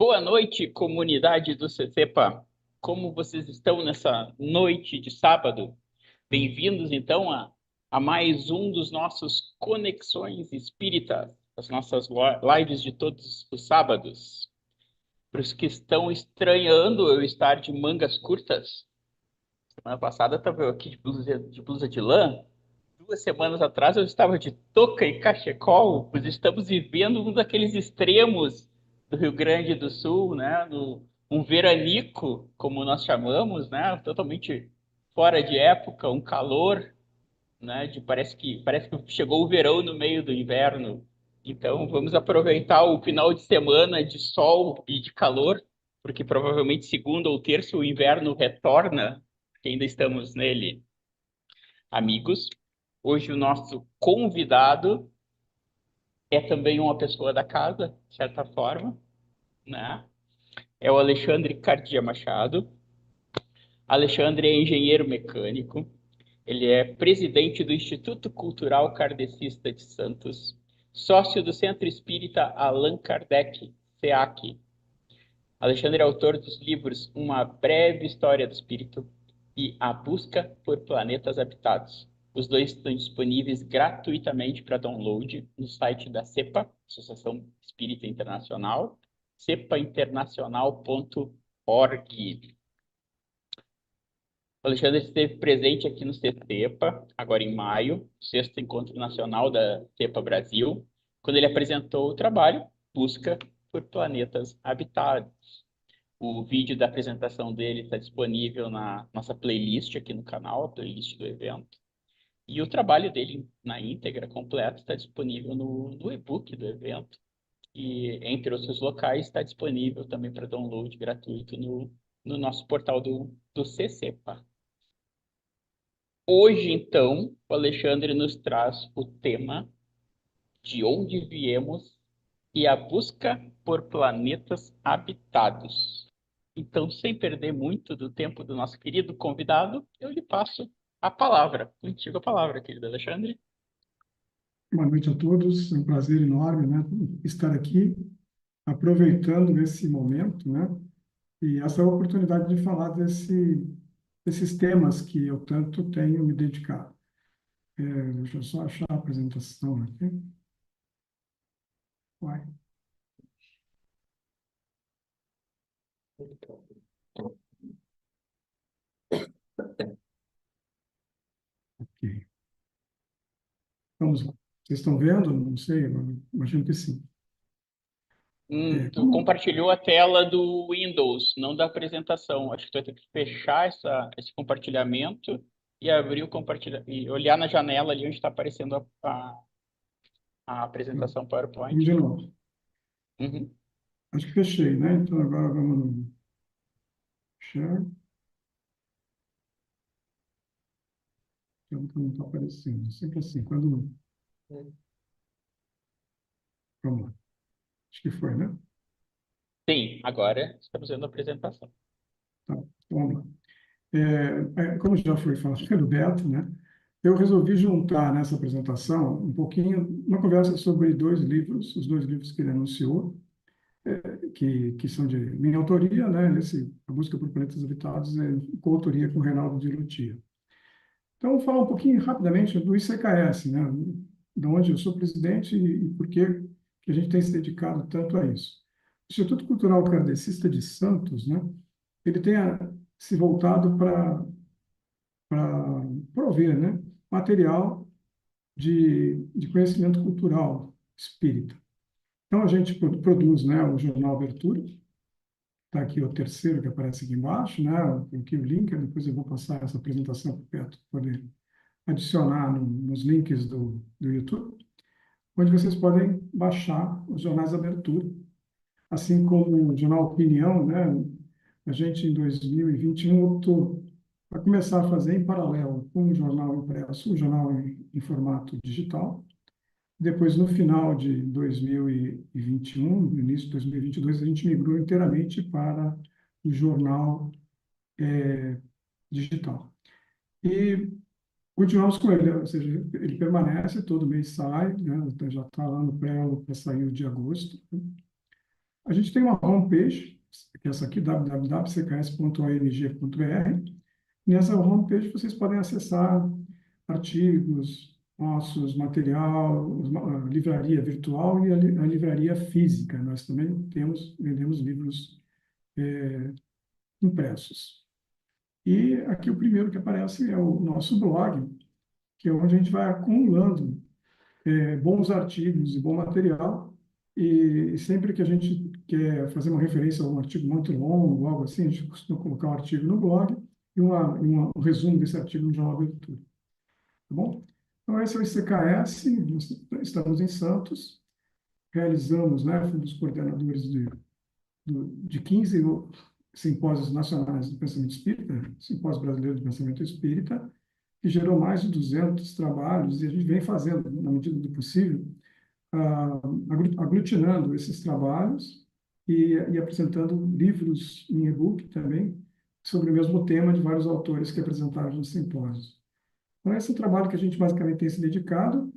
Boa noite, comunidade do CCPA. Como vocês estão nessa noite de sábado? Bem-vindos, então, a mais um dos nossos Conexões Espíritas, as nossas lives de todos os sábados. Para os que estão estranhando eu estar de mangas curtas, semana passada estava eu aqui de blusa de lã. 2 semanas atrás eu estava de touca e cachecol, pois estamos vivendo um daqueles extremos do Rio Grande do Sul, né? Um veranico, como nós chamamos, né? Totalmente fora de época, um calor, né? Parece que chegou o verão no meio do inverno. Então vamos aproveitar o final de semana de sol e de calor, porque provavelmente segunda ou terça o inverno retorna, que ainda estamos nele. Amigos, hoje o nosso convidado é também uma pessoa da casa, de certa forma, né? É o Alexandre Cardia Machado. Alexandre é engenheiro mecânico, ele é presidente do Instituto Cultural Kardecista de Santos, sócio do Centro Espírita Allan Kardec, SEAC. Alexandre é autor dos livros Uma Breve História do Espírito e A Busca por Planetas Habitados. Os dois estão disponíveis gratuitamente para download no site da CEPA, Associação Espírita Internacional, cepainternacional.org. O Alexandre esteve presente aqui no CEPA, agora em maio, sexto encontro nacional da CEPA Brasil, quando ele apresentou o trabalho Busca por Planetas Habitados. O vídeo da apresentação dele está disponível na nossa playlist aqui no canal, a playlist do evento. E o trabalho dele na íntegra, completo, está disponível no e-book do evento. E, entre outros locais, está disponível também para download gratuito no nosso portal do CCPA. Hoje, então, o Alexandre nos traz o tema de onde viemos e a busca por planetas habitados. Então, sem perder muito do tempo do nosso querido convidado, eu lhe passo a palavra. Contigo a palavra, querido Alexandre. Boa noite a todos, é um prazer enorme, né, estar aqui, aproveitando esse momento, né, e essa oportunidade de falar desses temas que eu tanto tenho me dedicado. Deixa eu só achar a apresentação aqui. Vai. Ok. Vamos lá. Vocês estão vendo? Não sei, eu imagino que sim. Tu compartilhou a tela do Windows, não da apresentação. Acho que tu vai ter que fechar esse compartilhamento e abrir o compartilhamento e olhar na janela ali onde está aparecendo a apresentação Vamos PowerPoint. de novo. Uhum. Acho que fechei, né? Então agora vamos no share. Então, não está aparecendo. Sempre assim, quando... Vamos lá. Acho que foi, né? Sim, agora estamos vendo a apresentação. Tá, vamos lá. Como já foi falado pelo Beto, né, eu resolvi juntar nessa apresentação um pouquinho, uma conversa sobre dois livros, os dois livros que ele anunciou, que são de minha autoria, né, A Busca por Planetas Habitados, é coautoria com Reinaldo de Lutia. Então, vou falar um pouquinho rapidamente do ICKS, né, de onde eu sou presidente e por que a gente tem se dedicado tanto a isso. O Instituto Cultural Kardecista de Santos, né, ele tem se voltado para prover, né, material de conhecimento cultural espírita. Então, a gente produz, né, o jornal Abertura, está aqui o terceiro que aparece aqui embaixo, né, aqui o link, depois eu vou passar essa apresentação para o Beto poder adicionar nos links do YouTube, onde vocês podem baixar os jornais Abertura, assim como o jornal Opinião, né, a gente em 2021 optou para começar a fazer em paralelo com o jornal impresso, o jornal em formato digital. Depois, no final de 2021, no início de 2022, a gente migrou inteiramente para o jornal digital. E continuamos com ele, ou seja, ele permanece, todo mês sai, né? Então já está lá no pré para sair o de agosto. A gente tem uma homepage, que é essa aqui, www.cks.ong.br. Nessa homepage vocês podem acessar artigos, nossos material, a livraria virtual e a livraria física. Nós também vendemos livros impressos. E aqui o primeiro que aparece é o nosso blog, que é onde a gente vai acumulando bons artigos e bom material. E sempre que a gente quer fazer uma referência a um artigo muito longo, algo assim, a gente costuma colocar um artigo no blog e um resumo desse artigo no Jornal Abertura. Tá bom? Então, esse é o ICKS, nós estamos em Santos, realizamos, né, fomos coordenadores de 15 simpósios nacionais do pensamento espírita, Simpósio Brasileiro do Pensamento Espírita, que gerou mais de 200 trabalhos, e a gente vem fazendo, na medida do possível, aglutinando esses trabalhos e apresentando livros em e-book também, sobre o mesmo tema de vários autores que apresentaram nos simpósios. Então, esse é o trabalho que a gente basicamente tem se dedicado,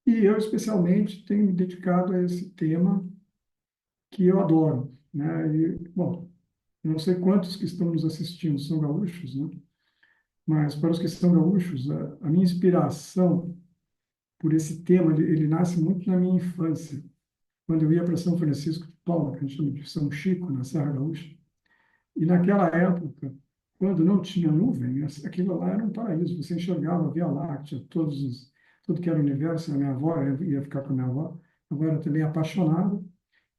e eu, especialmente, tenho me dedicado a esse tema que eu adoro, né? E, bom, eu não sei quantos que estão nos assistindo são gaúchos, né? Mas para os que são gaúchos, a minha inspiração por esse tema, ele nasce muito na minha infância, quando eu ia para São Francisco de Paula, que a gente chama de São Chico, na Serra Gaúcha. E naquela época, quando não tinha nuvem, aquilo lá era um paraíso. Você enxergava a Via Láctea, tudo que era universo. A minha avó, eu ia ficar com a minha avó, agora também apaixonada.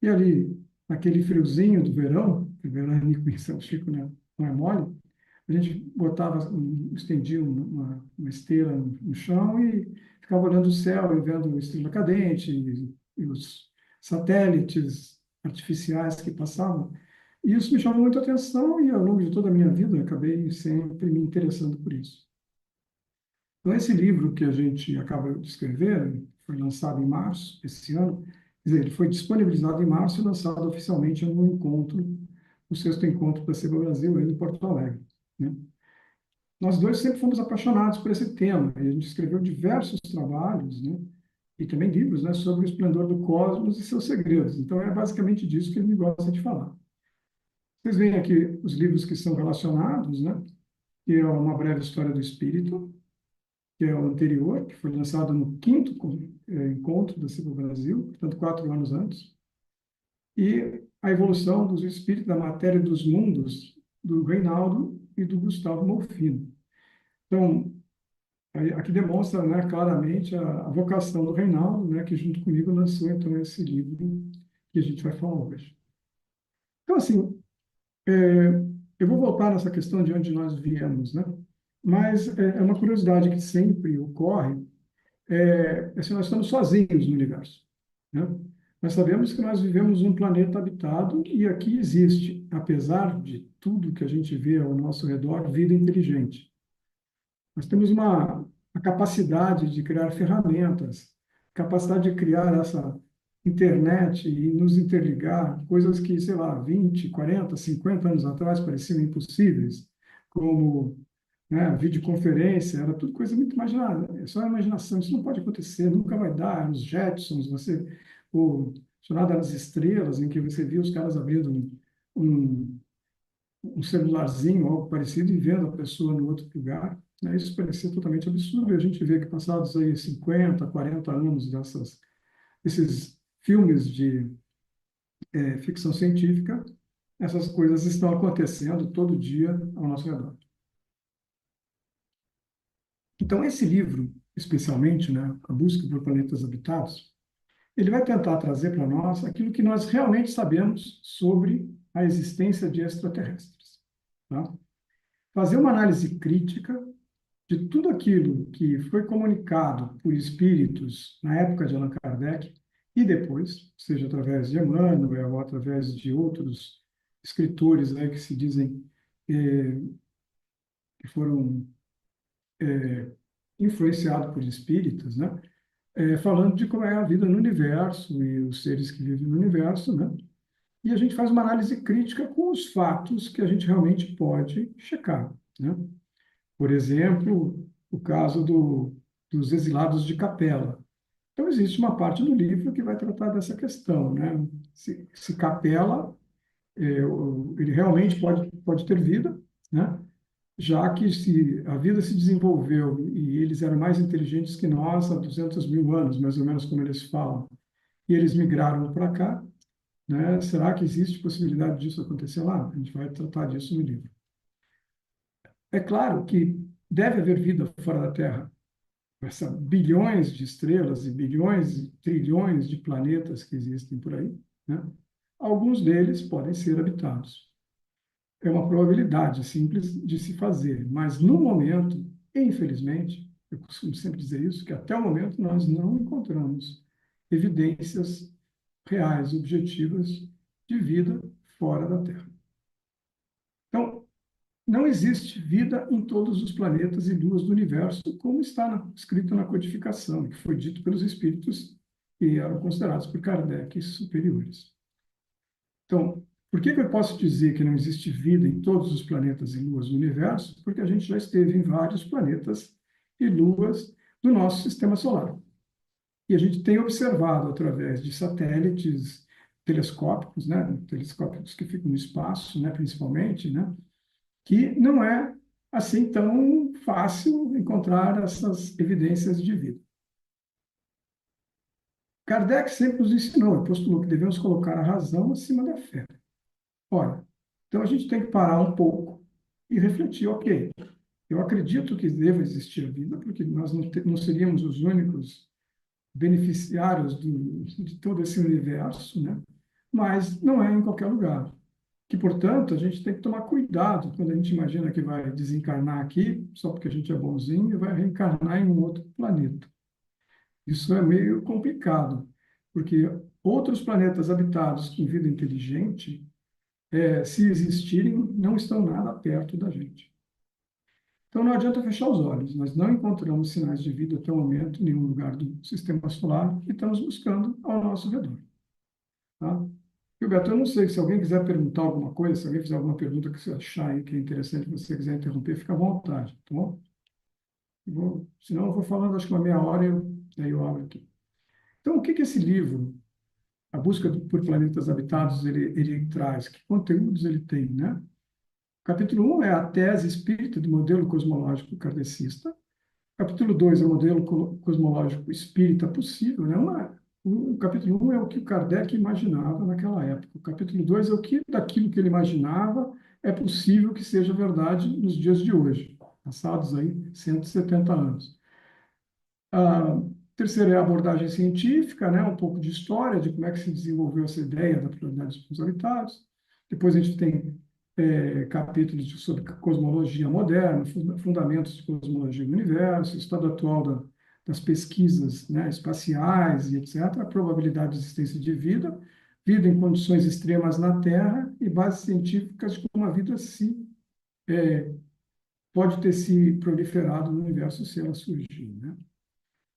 E ali, naquele friozinho do verão, que o verão em São Chico, né, não é mole, a gente estendia uma esteira no chão e ficava olhando o céu e vendo a estrela cadente e os satélites artificiais que passavam. E isso me chamou muita atenção e, ao longo de toda a minha vida, acabei sempre me interessando por isso. Então, esse livro que a gente acaba de escrever, foi lançado em março desse ano, quer dizer, ele foi disponibilizado em março e lançado oficialmente no encontro, no sexto encontro da CEBA Brasil, aí em Porto Alegre, né? Nós dois sempre fomos apaixonados por esse tema, e a gente escreveu diversos trabalhos, né? E também livros, né, sobre o esplendor do cosmos e seus segredos. Então, é basicamente disso que ele gosta de falar. Vocês veem aqui os livros que são relacionados, né? Que é Uma Breve História do Espírito, que é o anterior, que foi lançado no quinto encontro da CIBA Brasil, portanto, 4 anos antes, e A Evolução dos Espíritos da Matéria e dos Mundos, do Reinaldo e do Gustavo Molfino. Então, aqui demonstra, né, claramente a vocação do Reinaldo, né, que junto comigo lançou, então, esse livro que a gente vai falar hoje. Então, assim, eu vou voltar nessa questão de onde nós viemos, né? Mas é uma curiosidade que sempre ocorre, se nós estamos sozinhos no universo, né? Nós sabemos que nós vivemos um planeta habitado e aqui existe, apesar de tudo que a gente vê ao nosso redor, vida inteligente. Nós temos a capacidade de criar ferramentas, capacidade de criar essa internet e nos interligar, coisas que, sei lá, 20, 40, 50 anos atrás pareciam impossíveis, como, né, a videoconferência, era tudo coisa muito imaginária, é só a imaginação, isso não pode acontecer, nunca vai dar, os Jetsons, o Jornada das Estrelas, em que você viu os caras abrindo um, um celularzinho, algo parecido, e vendo a pessoa no outro lugar, né? Isso parecia totalmente absurdo, e a gente vê que passados aí 50, 40 anos desses filmes de ficção científica, essas coisas estão acontecendo todo dia ao nosso redor. Então, esse livro, especialmente, né, A Busca por Planetas Habitados, ele vai tentar trazer para nós aquilo que nós realmente sabemos sobre a existência de extraterrestres, tá? Fazer uma análise crítica de tudo aquilo que foi comunicado por espíritos na época de Allan Kardec e depois, seja através de Emmanuel ou através de outros escritores aí que se dizem que foram influenciados por espíritos, né? Falando de como é a vida no universo e os seres que vivem no universo, né? E a gente faz uma análise crítica com os fatos que a gente realmente pode checar, né? Por exemplo, o caso dos exilados de Capela. Então, existe uma parte do livro que vai tratar dessa questão, né? Se Capela, ele realmente pode ter vida, né? Já que se a vida se desenvolveu e eles eram mais inteligentes que nós há 200 mil anos, mais ou menos como eles falam, e eles migraram para cá, né? Será que existe possibilidade disso acontecer lá? A gente vai tratar disso no livro. É claro que deve haver vida fora da Terra. Essa bilhões de estrelas e bilhões e trilhões de planetas que existem por aí, né? Alguns deles podem ser habitados. É uma probabilidade simples de se fazer, mas no momento, infelizmente, eu costumo sempre dizer isso, que até o momento nós não encontramos evidências reais, objetivas de vida fora da Terra. Então, não existe vida em todos os planetas e luas do universo, como está escrito na codificação, que foi dito pelos espíritos que eram considerados por Kardec superiores. Então, por que eu posso dizer que não existe vida em todos os planetas e luas do universo? Porque a gente já esteve em vários planetas e luas do nosso sistema solar. E a gente tem observado através de satélites telescópicos, né, telescópicos que ficam no espaço, né, principalmente, né, que não é assim tão fácil encontrar essas evidências de vida. Kardec sempre nos ensinou e postulou que devemos colocar a razão acima da fé. Ora, então a gente tem que parar um pouco e refletir, ok, eu acredito que deva existir vida, porque nós não seríamos os únicos beneficiários de todo esse universo, né? Mas não é em qualquer lugar. Que, portanto, a gente tem que tomar cuidado quando a gente imagina que vai desencarnar aqui, só porque a gente é bonzinho, e vai reencarnar em um outro planeta. Isso é meio complicado, porque outros planetas habitados com vida inteligente, se existirem, não estão nada perto da gente. Então, não adianta fechar os olhos. Nós não encontramos sinais de vida até o momento em nenhum lugar do sistema solar e estamos buscando ao nosso redor. Tá? Gilberto, eu não sei se alguém quiser perguntar alguma coisa, se alguém fizer alguma pergunta que você achar aí que é interessante, que você quiser interromper, fica à vontade, tá bom? Senão eu vou falando, acho que uma meia hora, aí eu abro aqui. Então, o que que esse livro, A Busca por Planetas Habitados, ele traz? Que conteúdos ele tem, né? Capítulo 1 é a tese espírita do modelo cosmológico kardecista. Capítulo 2 é o modelo cosmológico espírita possível, né? O capítulo 1 é o que o Kardec imaginava naquela época. O capítulo 2 é o que daquilo que ele imaginava é possível que seja verdade nos dias de hoje, passados aí 170 anos. A terceira é a abordagem científica, né? Um pouco de história, de como é que se desenvolveu essa ideia da pluralidade dos habitados. Depois a gente tem capítulos sobre cosmologia moderna, fundamentos de cosmologia do universo, estado atual das pesquisas, né, espaciais e etc., probabilidade de existência de vida, vida em condições extremas na Terra e bases científicas de como a vida pode ter se proliferado no universo se ela surgir, né?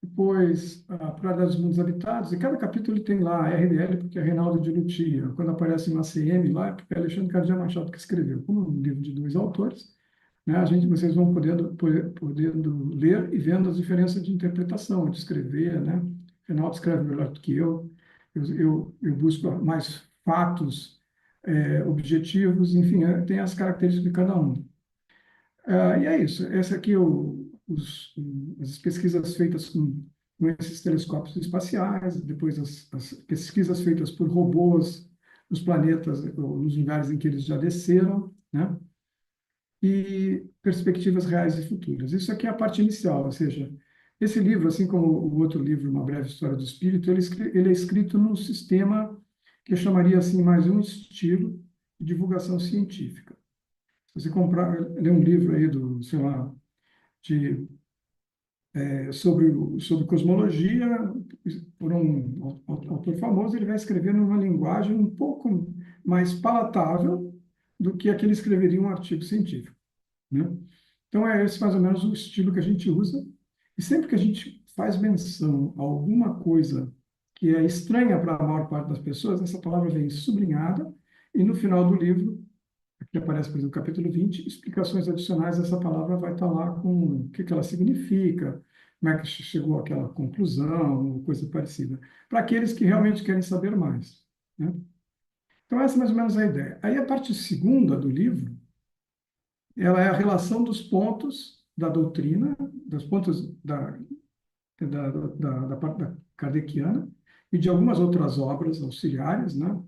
Depois, a Praia dos Mundos Habitados, e cada capítulo tem lá RDL, porque é Reinaldo de Lutia. Quando aparece uma CM lá, é porque é Alexandre Cardia Machado que escreveu. Como um livro de dois autores, né, vocês vão podendo ler e vendo as diferenças de interpretação, de escrever, né? Reinaldo escreve melhor do que eu. Eu busco mais fatos, objetivos, enfim, tem as características de cada um. E é isso. Essa aqui, as pesquisas feitas com esses telescópios espaciais, depois as pesquisas feitas por robôs nos planetas, ou nos lugares em que eles já desceram, né? E perspectivas reais e futuras. Isso aqui é a parte inicial, ou seja, esse livro, assim como o outro livro, Uma Breve História do Espírito, ele é escrito num sistema que eu chamaria assim mais um estilo de divulgação científica. Se você comprar, ler um livro aí sei lá, sobre cosmologia, por um autor famoso, ele vai escrever numa linguagem um pouco mais palatável do que aquele escreveria em um artigo científico, né? Então, é esse mais ou menos o estilo que a gente usa. E sempre que a gente faz menção a alguma coisa que é estranha para a maior parte das pessoas, essa palavra vem sublinhada, e no final do livro aqui aparece, por exemplo, capítulo 20, explicações adicionais, essa palavra vai estar lá com o que ela significa, como é que chegou àquela conclusão, coisa parecida, para aqueles que realmente querem saber mais, né? Então, essa é mais ou menos a ideia. Aí, a parte segunda do livro, ela é a relação dos pontos da doutrina, dos pontos da parte da kardeciana e de algumas outras obras auxiliares, né,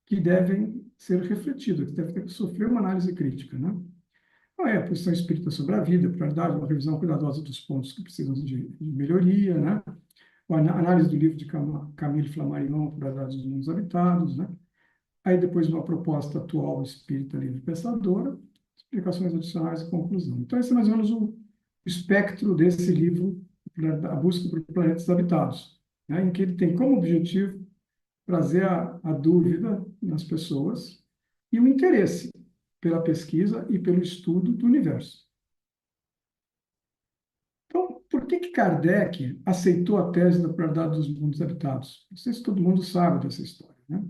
que devem ser refletidas, que devem sofrer uma análise crítica, né? Então, a posição espírita sobre a vida, para dar uma revisão cuidadosa dos pontos que precisam de melhoria, né? A análise do livro de Camille Flammarion, Pluralidade dos Mundos Habitados, né? Aí depois uma proposta atual espírita livre pensadora, explicações adicionais e conclusão. Então, esse é mais ou menos o espectro desse livro, A Busca por Planetas Habitados, né? Em que ele tem como objetivo trazer a dúvida nas pessoas e o interesse pela pesquisa e pelo estudo do universo. Então, por que Kardec aceitou a tese da pluralidade dos mundos habitados? Não sei se todo mundo sabe dessa história, né?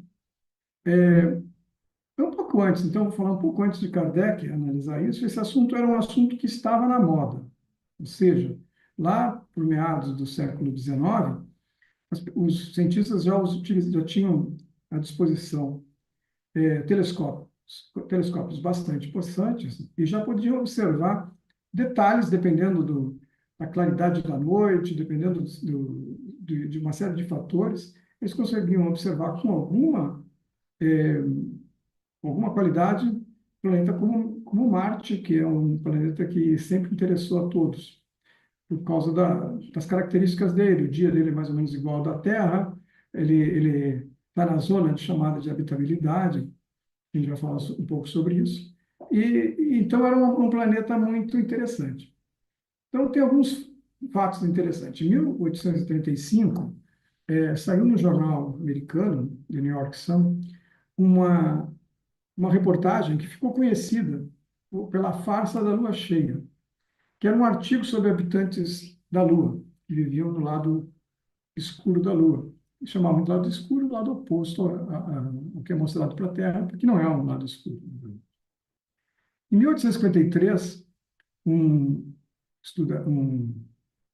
Um pouco antes, então, vou falar um pouco antes de Kardec analisar isso, esse assunto era um assunto que estava na moda. Ou seja, lá por meados do século XIX, os cientistas já tinham à disposição telescópios bastante possantes e já podiam observar detalhes, dependendo da claridade da noite, dependendo de uma série de fatores, eles conseguiam observar com alguma qualidade o planeta como Marte, que é um planeta que sempre interessou a todos, por causa das características dele. O dia dele é mais ou menos igual ao da Terra, ele está na zona chamada de habitabilidade, a gente vai falar um pouco sobre isso. Então, era um planeta muito interessante. Então, tem alguns fatos interessantes. Em 1835, saiu no jornal americano, The New York Sun, uma, uma reportagem que ficou conhecida pela farsa da lua cheia, que era um artigo sobre habitantes da Lua, que viviam no lado escuro da Lua. Chamavam de lado escuro o lado oposto ao que é mostrado para a Terra, porque não é um lado escuro. Em 1853, um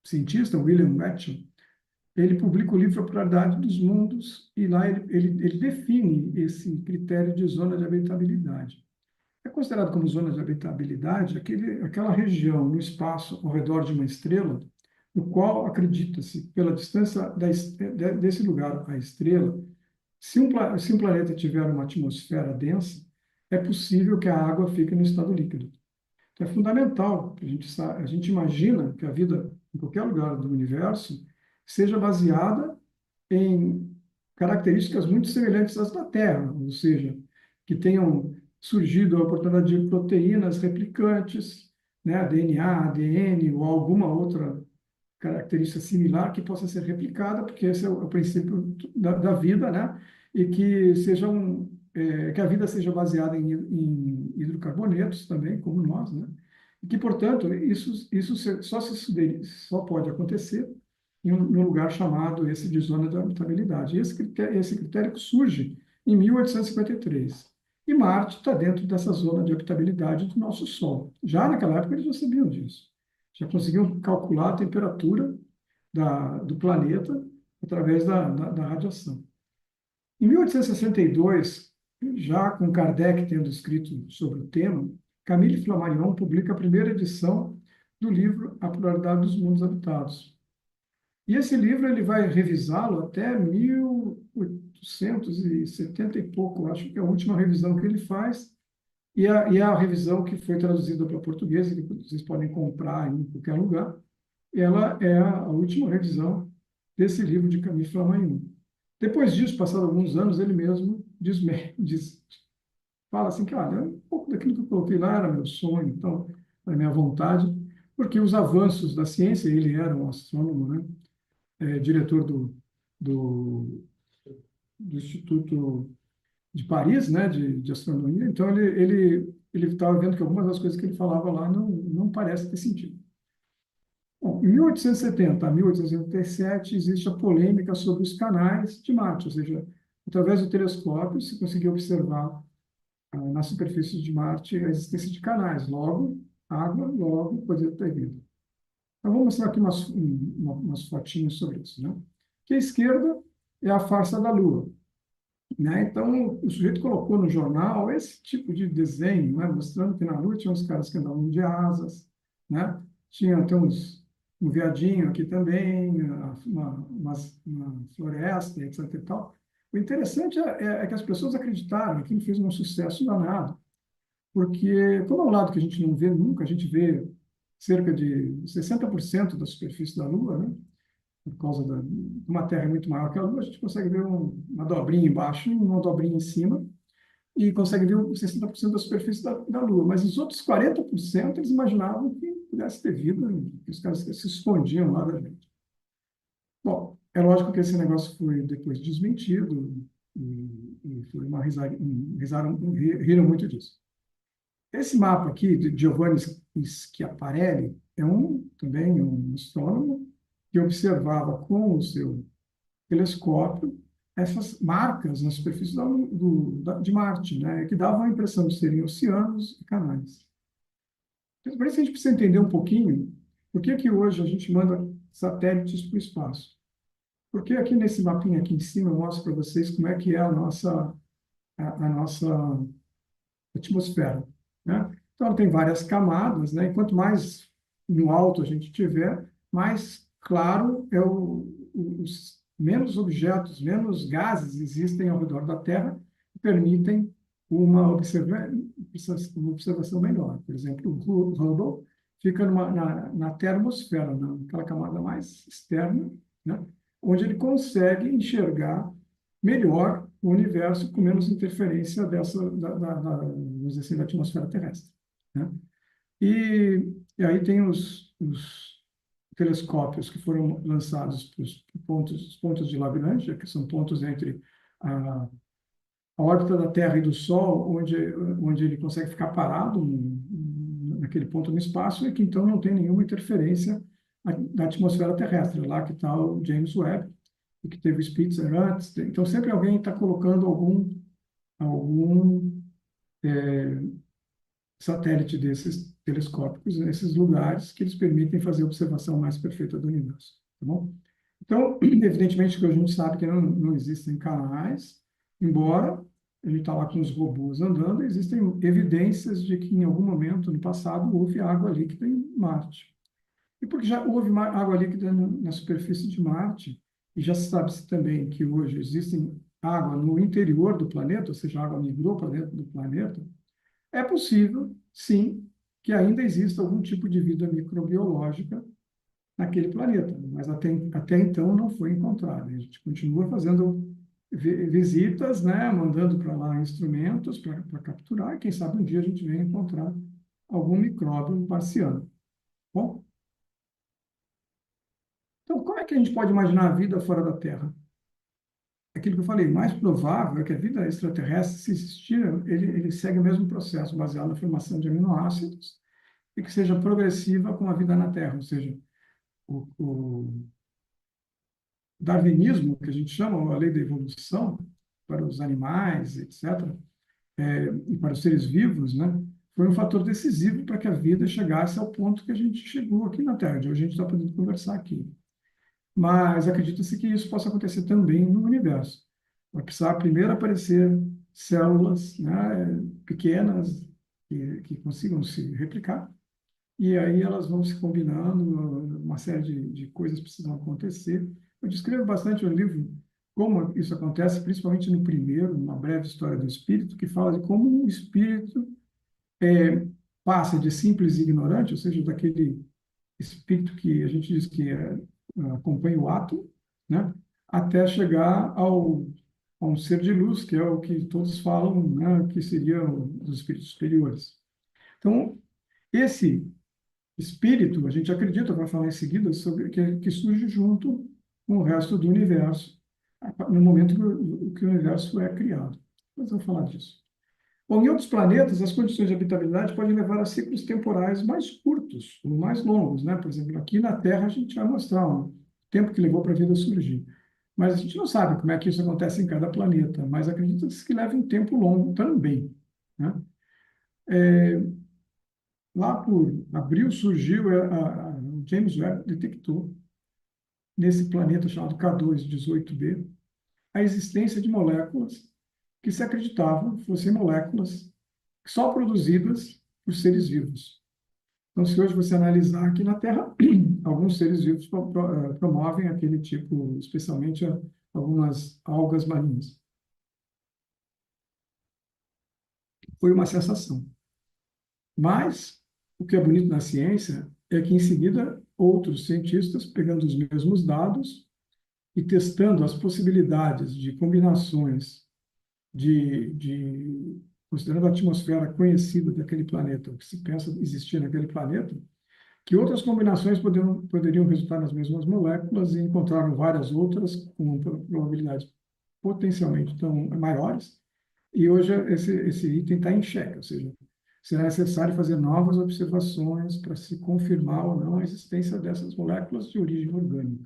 cientista, William Herschel, ele publica o livro A Pluralidade dos Mundos, e lá ele define esse critério de zona de habitabilidade. É considerado como zona de habitabilidade aquela região no espaço ao redor de uma estrela, no qual acredita-se, pela distância desse lugar à estrela, se um planeta tiver uma atmosfera densa, é possível que a água fique no estado líquido. Então, é fundamental que a gente imagina que a vida em qualquer lugar do universo seja baseada em características muito semelhantes às da Terra, ou seja, que tenham surgido a oportunidade de proteínas replicantes, né, DNA, ADN ou alguma outra característica similar que possa ser replicada, porque esse é o princípio da vida, né? E que a vida seja baseada em hidrocarbonetos também, como nós, né? E que, portanto, só pode acontecer num lugar chamado esse de zona de habitabilidade. E esse critério surge em 1853. E Marte está dentro dessa zona de habitabilidade do nosso Sol. Já naquela época eles já sabiam disso. Já conseguiam calcular a temperatura do planeta através da radiação. Em 1862, já com Kardec tendo escrito sobre o tema, Camille Flammarion publica a primeira edição do livro A Pluralidade dos Mundos Habitados. E esse livro ele vai revisá-lo até 1870 e pouco, acho que é a última revisão que ele faz, e a revisão que foi traduzida para português, que vocês podem comprar em qualquer lugar, ela é a última revisão desse livro de Camille Flammarion. Depois disso, passados alguns anos, ele mesmo fala assim que, olha, um pouco daquilo que eu coloquei lá era meu sonho, então, era minha vontade, porque os avanços da ciência, ele era um astrônomo, né? Diretor do Instituto de Paris, né, de astronomia, então ele estava vendo que algumas das coisas que ele falava lá não parecem ter sentido. Bom, em 1870 a 1877 existe a polêmica sobre os canais de Marte, ou seja, através do telescópio se conseguiu observar na superfície de Marte a existência de canais, logo água, logo poderia ter vida. Então, vou mostrar aqui umas fotinhas sobre isso, né? Que a esquerda é a farsa da Lua, né? Então, o sujeito colocou no jornal esse tipo de desenho, né? Mostrando que na Lua tinha uns caras que andavam de asas, né? Tinha até um veadinho aqui também, uma floresta, etc. e tal. O interessante é que as pessoas acreditaram, aquilo fez um sucesso danado, porque, como é um lado que a gente não vê nunca, a gente vê cerca de 60% da superfície da Lua, né? Por causa de uma Terra muito maior que a Lua, a gente consegue ver uma dobrinha embaixo e uma dobrinha em cima, e consegue ver 60% da superfície da Lua. Mas os outros 40%, eles imaginavam que pudesse ter vida, que os caras se escondiam lá da gente. Bom, é lógico que esse negócio foi depois desmentido, e foi uma risada, riram muito disso. Esse mapa aqui, de Giovanni Schiaparelli, é também um astrônomo que observava com o seu telescópio essas marcas na superfície de Marte, né, que davam a impressão de serem oceanos e canais. Então, por isso a gente precisa entender um pouquinho por que hoje a gente manda satélites para o espaço. Porque aqui nesse mapinha aqui em cima eu mostro para vocês como é que é a nossa atmosfera, né? Então, ela tem várias camadas, né? E quanto mais no alto a gente tiver, mais claro é os menos objetos, menos gases existem ao redor da Terra que permitem uma observação melhor. Por exemplo, o Hubble fica na termosfera, naquela camada mais externa, né? Onde ele consegue enxergar melhor o universo com menos interferência vamos dizer assim, da atmosfera terrestre, né? E aí tem os telescópios que foram lançados para os pontos de Lagrange, que são pontos entre a, a órbita da Terra e do Sol, onde ele consegue ficar parado naquele ponto no espaço, e que então não tem nenhuma interferência da atmosfera terrestre. Lá que está o James Webb, e que teve o Spitzer antes. Então, sempre alguém está colocando algum satélite desses telescópicos nesses lugares que eles permitem fazer a observação mais perfeita do universo. Tá bom? Então, evidentemente que a gente sabe que não existem canais, embora a gente está lá com os robôs andando, existem evidências de que em algum momento no passado houve água líquida em Marte. E porque já houve água líquida na superfície de Marte, e já se sabe também que hoje existe água no interior do planeta, ou seja, a água migrou para dentro do planeta, é possível, sim, que ainda exista algum tipo de vida microbiológica naquele planeta, mas até então não foi encontrado. A gente continua fazendo visitas, né, mandando para lá instrumentos para capturar, e quem sabe um dia a gente venha encontrar algum micróbio marciano. Bom, então como é que a gente pode imaginar a vida fora da Terra? Aquilo que eu falei, mais provável é que a vida extraterrestre, se existir, ele segue o mesmo processo, baseado na formação de aminoácidos, e que seja progressiva com a vida na Terra, ou seja, o darwinismo, que a gente chama, a lei da evolução, para os animais, etc., e para os seres vivos, né, foi um fator decisivo para que a vida chegasse ao ponto que a gente chegou aqui na Terra, de hoje a gente está podendo conversar aqui. Mas acredita-se que isso possa acontecer também no universo. Vai precisar primeiro aparecer células, né, pequenas que consigam se replicar, e aí elas vão se combinando, uma série de coisas precisam acontecer. Eu descrevo bastante no livro como isso acontece, principalmente no primeiro, uma breve história do espírito, que fala de como o espírito passa de simples e ignorante, ou seja, daquele espírito que a gente diz que acompanha o átomo, né, até chegar a um ser de luz, que é o que todos falam, né, que seria os espíritos superiores. Então, esse espírito, a gente acredita, vai falar em seguida, sobre que surge junto com o resto do universo, no momento que o universo é criado. Mas vamos falar disso. Bom, em outros planetas, as condições de habitabilidade podem levar a ciclos temporais mais curtos ou mais longos, né? Por exemplo, aqui na Terra a gente vai mostrar o tempo que levou para a vida surgir. Mas a gente não sabe como é que isso acontece em cada planeta, mas acredita-se que leva um tempo longo também, né? Lá por abril surgiu o James Webb detectou nesse planeta chamado K2-18b a existência de moléculas que se acreditavam fossem moléculas só produzidas por seres vivos. Então, se hoje você analisar aqui na Terra, alguns seres vivos promovem aquele tipo, especialmente algumas algas marinhas. Foi uma sensação. Mas o que é bonito na ciência é que, em seguida, outros cientistas, pegando os mesmos dados e testando as possibilidades de combinações considerando a atmosfera conhecida daquele planeta, o que se pensa existir naquele planeta, que outras combinações poderiam resultar nas mesmas moléculas e encontraram várias outras com probabilidades potencialmente tão maiores. E hoje esse item está em xeque, ou seja, será necessário fazer novas observações para se confirmar ou não a existência dessas moléculas de origem orgânica.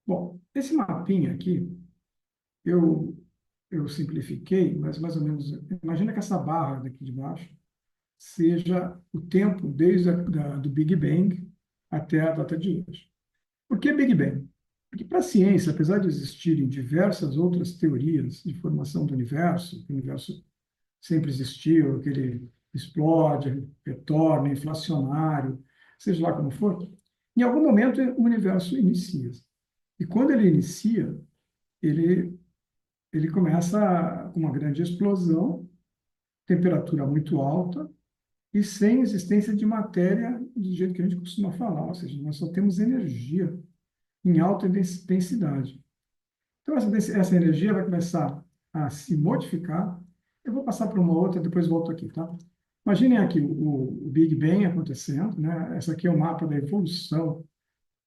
Bom, esse mapinha aqui, eu, eu simplifiquei, mas mais ou menos, imagina que essa barra daqui de baixo seja o tempo desde do Big Bang até a data de hoje. Por que Big Bang? Porque para a ciência, apesar de existirem diversas outras teorias de formação do universo, que o universo sempre existiu, que ele explode, retorna, inflacionário, seja lá como for, em algum momento o universo inicia. E quando ele inicia, ele, ele começa com uma grande explosão, temperatura muito alta, e sem existência de matéria do jeito que a gente costuma falar, ou seja, nós só temos energia em alta densidade. Então, essa energia vai começar a se modificar. Eu vou passar para uma outra, depois volto aqui, tá? Imaginem aqui o Big Bang acontecendo, né? Essa aqui é o mapa da evolução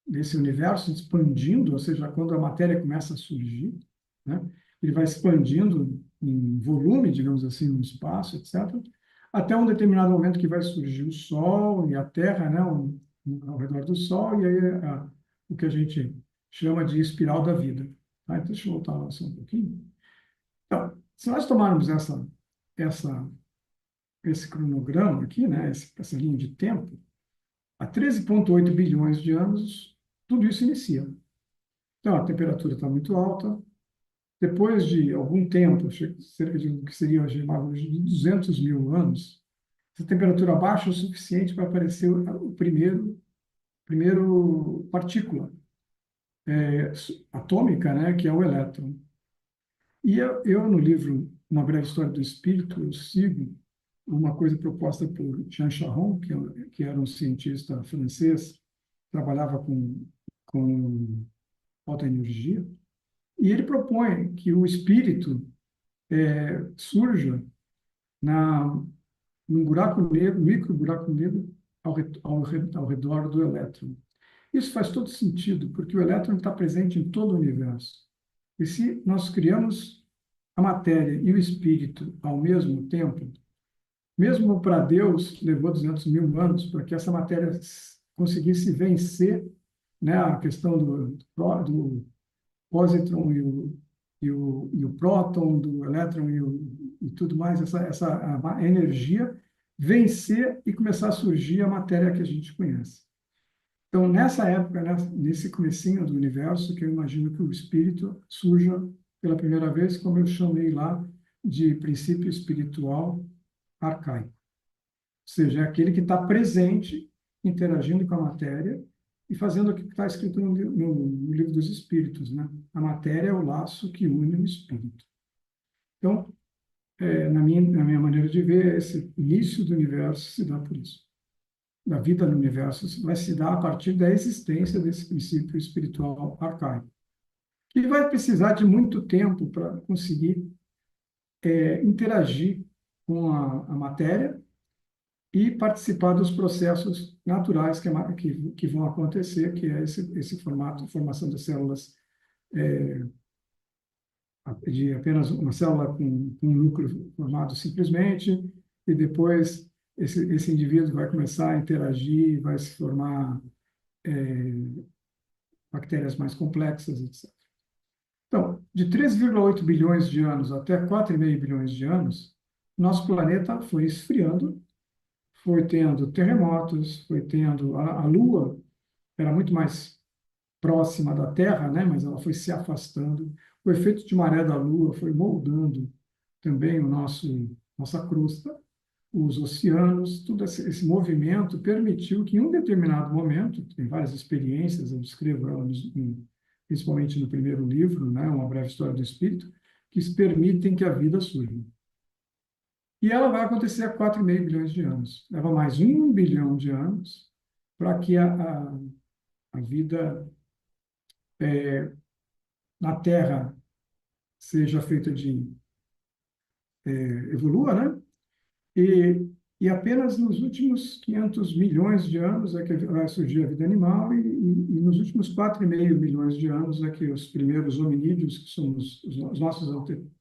desse universo expandindo, ou seja, quando a matéria começa a surgir, né? Ele vai expandindo em volume, digamos assim, no espaço, etc., até um determinado momento que vai surgir o Sol e a Terra, né? Ao redor do Sol, e aí o que a gente chama de espiral da vida. Tá? Então, deixa eu voltar lá só um pouquinho. Então, se nós tomarmos essa, esse cronograma aqui, né? Essa linha de tempo, há 13,8 bilhões de anos, tudo isso inicia. Então, a temperatura está muito alta. Depois de algum tempo, cerca de o que seria de 200 mil anos, essa temperatura baixa o suficiente para aparecer o primeiro partícula atômica, né, que é o elétron. E no livro Uma Breve História do Espírito, eu sigo uma coisa proposta por Jean Charron, que era um cientista francês, trabalhava com alta energia, e ele propõe que o espírito surja num buraco negro, micro buraco negro, ao redor do elétron. Isso faz todo sentido, porque o elétron está presente em todo o universo. E se nós criamos a matéria e o espírito ao mesmo tempo, mesmo para Deus levou 200 mil anos para que essa matéria conseguisse vencer, né, a questão do pósitron e o próton, do elétron e tudo mais, a energia, vencer e começar a surgir a matéria que a gente conhece. Então, nessa época, né, nesse comecinho do universo, que eu imagino que o espírito surja pela primeira vez, como eu chamei lá, de princípio espiritual arcaico. Ou seja, é aquele que está presente, interagindo com a matéria e fazendo o que está escrito no livro dos Espíritos, né? A matéria é o laço que une o espírito. Então, na minha maneira de ver, esse início do universo se dá por isso. Da vida no universo vai se dar a partir da existência desse princípio espiritual arcaico, que vai precisar de muito tempo para conseguir interagir com a matéria e participar dos processos naturais que vão acontecer, que é esse formato, formação de células, de apenas uma célula com um núcleo formado simplesmente, e depois esse indivíduo vai começar a interagir, vai se formar bactérias mais complexas, etc. Então, de 3,8 bilhões de anos até 4,5 bilhões de anos, nosso planeta foi esfriando, foi tendo terremotos, foi tendo a Lua era muito mais próxima da Terra, né? Mas ela foi se afastando. O efeito de maré da Lua foi moldando também o nossa crosta, os oceanos, todo esse movimento permitiu que, em um determinado momento, tem várias experiências, eu descrevo elas, principalmente no primeiro livro, né, Uma Breve História do Espírito, que permitem que a vida surja. E ela vai acontecer há 4,5 bilhões de anos. Leva mais 1 bilhão de anos para que a vida na Terra seja feita evolua, né? E apenas nos últimos 500 milhões de anos é que vai surgir a vida animal e nos últimos 4,5 milhões de anos é que os primeiros hominídeos, que são os nossos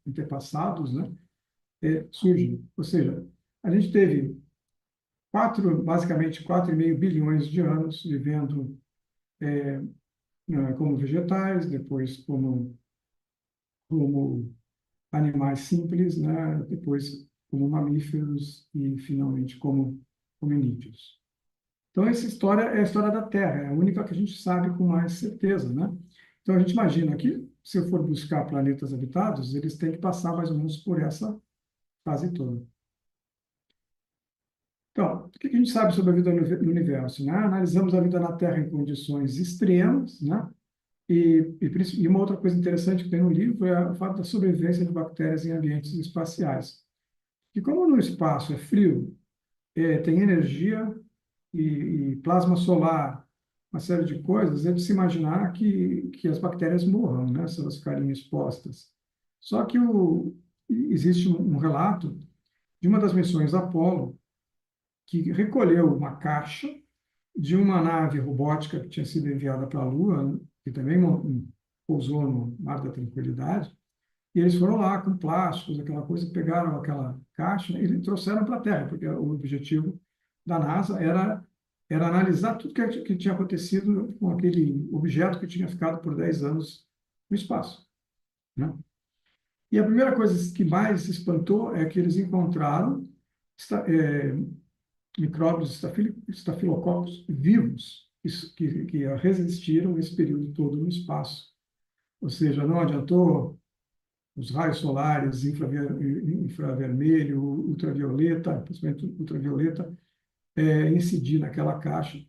antepassados, né, surgem. Ou seja, a gente teve basicamente 4,5 bilhões de anos vivendo como vegetais, depois como animais simples, né? Depois como mamíferos e finalmente como hominídeos. Então essa história é a história da Terra, é a única que a gente sabe com mais certeza, né? Então a gente imagina que se eu for buscar planetas habitados, eles têm que passar mais ou menos por essa fase toda. Então, o que a gente sabe sobre a vida no universo, né? Analisamos a vida na Terra em condições extremas, né? E uma outra coisa interessante que tem no livro é o fato da sobrevivência de bactérias em ambientes espaciais. E como no espaço é frio, tem energia e plasma solar, uma série de coisas, é de se imaginar que as bactérias morram, né, se elas ficarem expostas. Só que existe um relato de uma das missões Apollo que recolheu uma caixa de uma nave robótica que tinha sido enviada para a Lua, que também pousou no Mar da Tranquilidade, e eles foram lá com plásticos, aquela coisa, pegaram aquela caixa e trouxeram para a Terra, porque o objetivo da NASA era analisar tudo que tinha acontecido com aquele objeto que tinha ficado por 10 anos no espaço, né? E a primeira coisa que mais se espantou é que eles encontraram micróbios estafilococcus vivos que resistiram esse período todo no espaço. Ou seja, não adiantou os raios solares, infravermelho, ultravioleta, principalmente ultravioleta, incidir naquela caixa,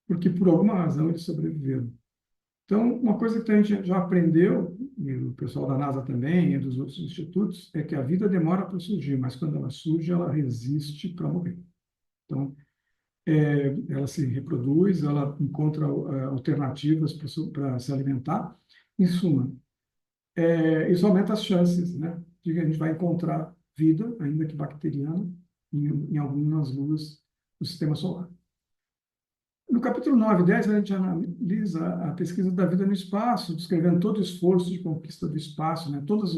porque por alguma razão eles sobreviveram. Então, uma coisa que a gente já aprendeu, e o pessoal da NASA também, e dos outros institutos, é que a vida demora para surgir, mas quando ela surge, ela resiste para morrer. Então, ela se reproduz, ela encontra alternativas para se alimentar. Em suma, isso aumenta as chances, né, de que a gente vai encontrar vida, ainda que bacteriana, em algumas luas do sistema solar. No capítulo 9 e 10, a gente analisa a pesquisa da vida no espaço, descrevendo todo o esforço de conquista do espaço, né, todas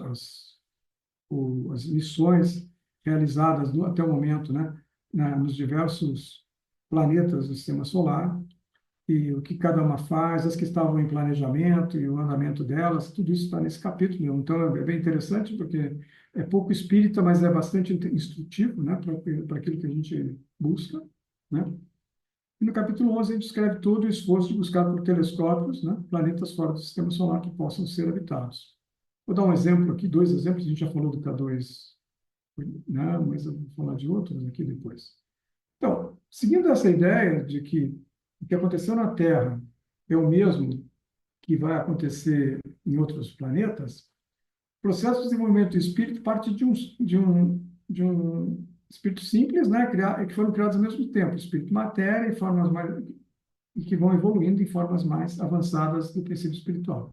as missões realizadas até o momento, né, nos diversos planetas do sistema solar, e o que cada uma faz, as que estavam em planejamento e o andamento delas, tudo isso está nesse capítulo. Então, é bem interessante, porque é pouco espírita, mas é bastante instrutivo, né, para aquilo que a gente busca, né? E no capítulo 11, a gente descreve todo o esforço de buscar por telescópios, né, planetas fora do sistema solar que possam ser habitados. Vou dar um exemplo aqui, dois exemplos, a gente já falou do K2, né, mas eu vou falar de outros aqui depois. Então, seguindo essa ideia de que o que aconteceu na Terra é o mesmo que vai acontecer em outros planetas, o processo de desenvolvimento do espírito parte de um espírito simples, né, que foram criados ao mesmo tempo, espírito e matéria, e que vão evoluindo em formas mais avançadas do princípio espiritual.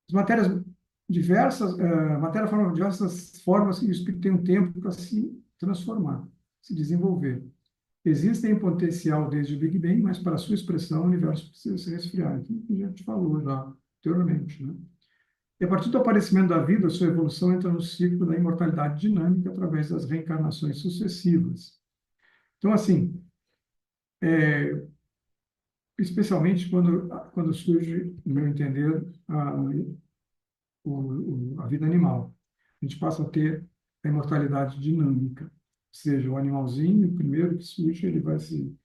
As matérias diversas, matéria forma diversas formas e o espírito tem um tempo para se transformar, se desenvolver. Existem em potencial desde o Big Bang, mas para sua expressão o universo precisa se resfriar. Então, a gente falou já anteriormente, né? E a partir do aparecimento da vida, sua evolução entra no ciclo da imortalidade dinâmica através das reencarnações sucessivas. Então, assim, especialmente quando surge, no meu entender, a vida animal. A gente passa a ter a imortalidade dinâmica. Ou seja, o animalzinho, o primeiro que surge, ele vai se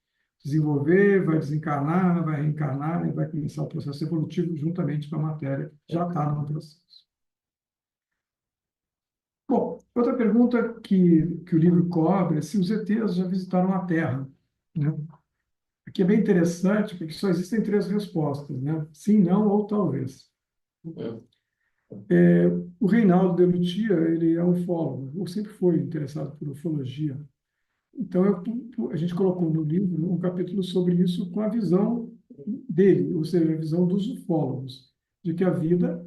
desenvolver, vai desencarnar, vai reencarnar e vai começar o processo evolutivo juntamente com a matéria, que já está no processo. Bom, outra pergunta que o livro cobre é se os ETs já visitaram a Terra, né? Aqui é bem interessante, porque só existem três respostas, né? Sim, não ou talvez. O Reinaldo de Lutia, ele é ufólogo, ou sempre foi interessado por ufologia. Então, a gente colocou no livro um capítulo sobre isso com a visão dele, ou seja, a visão dos ufólogos, de que a vida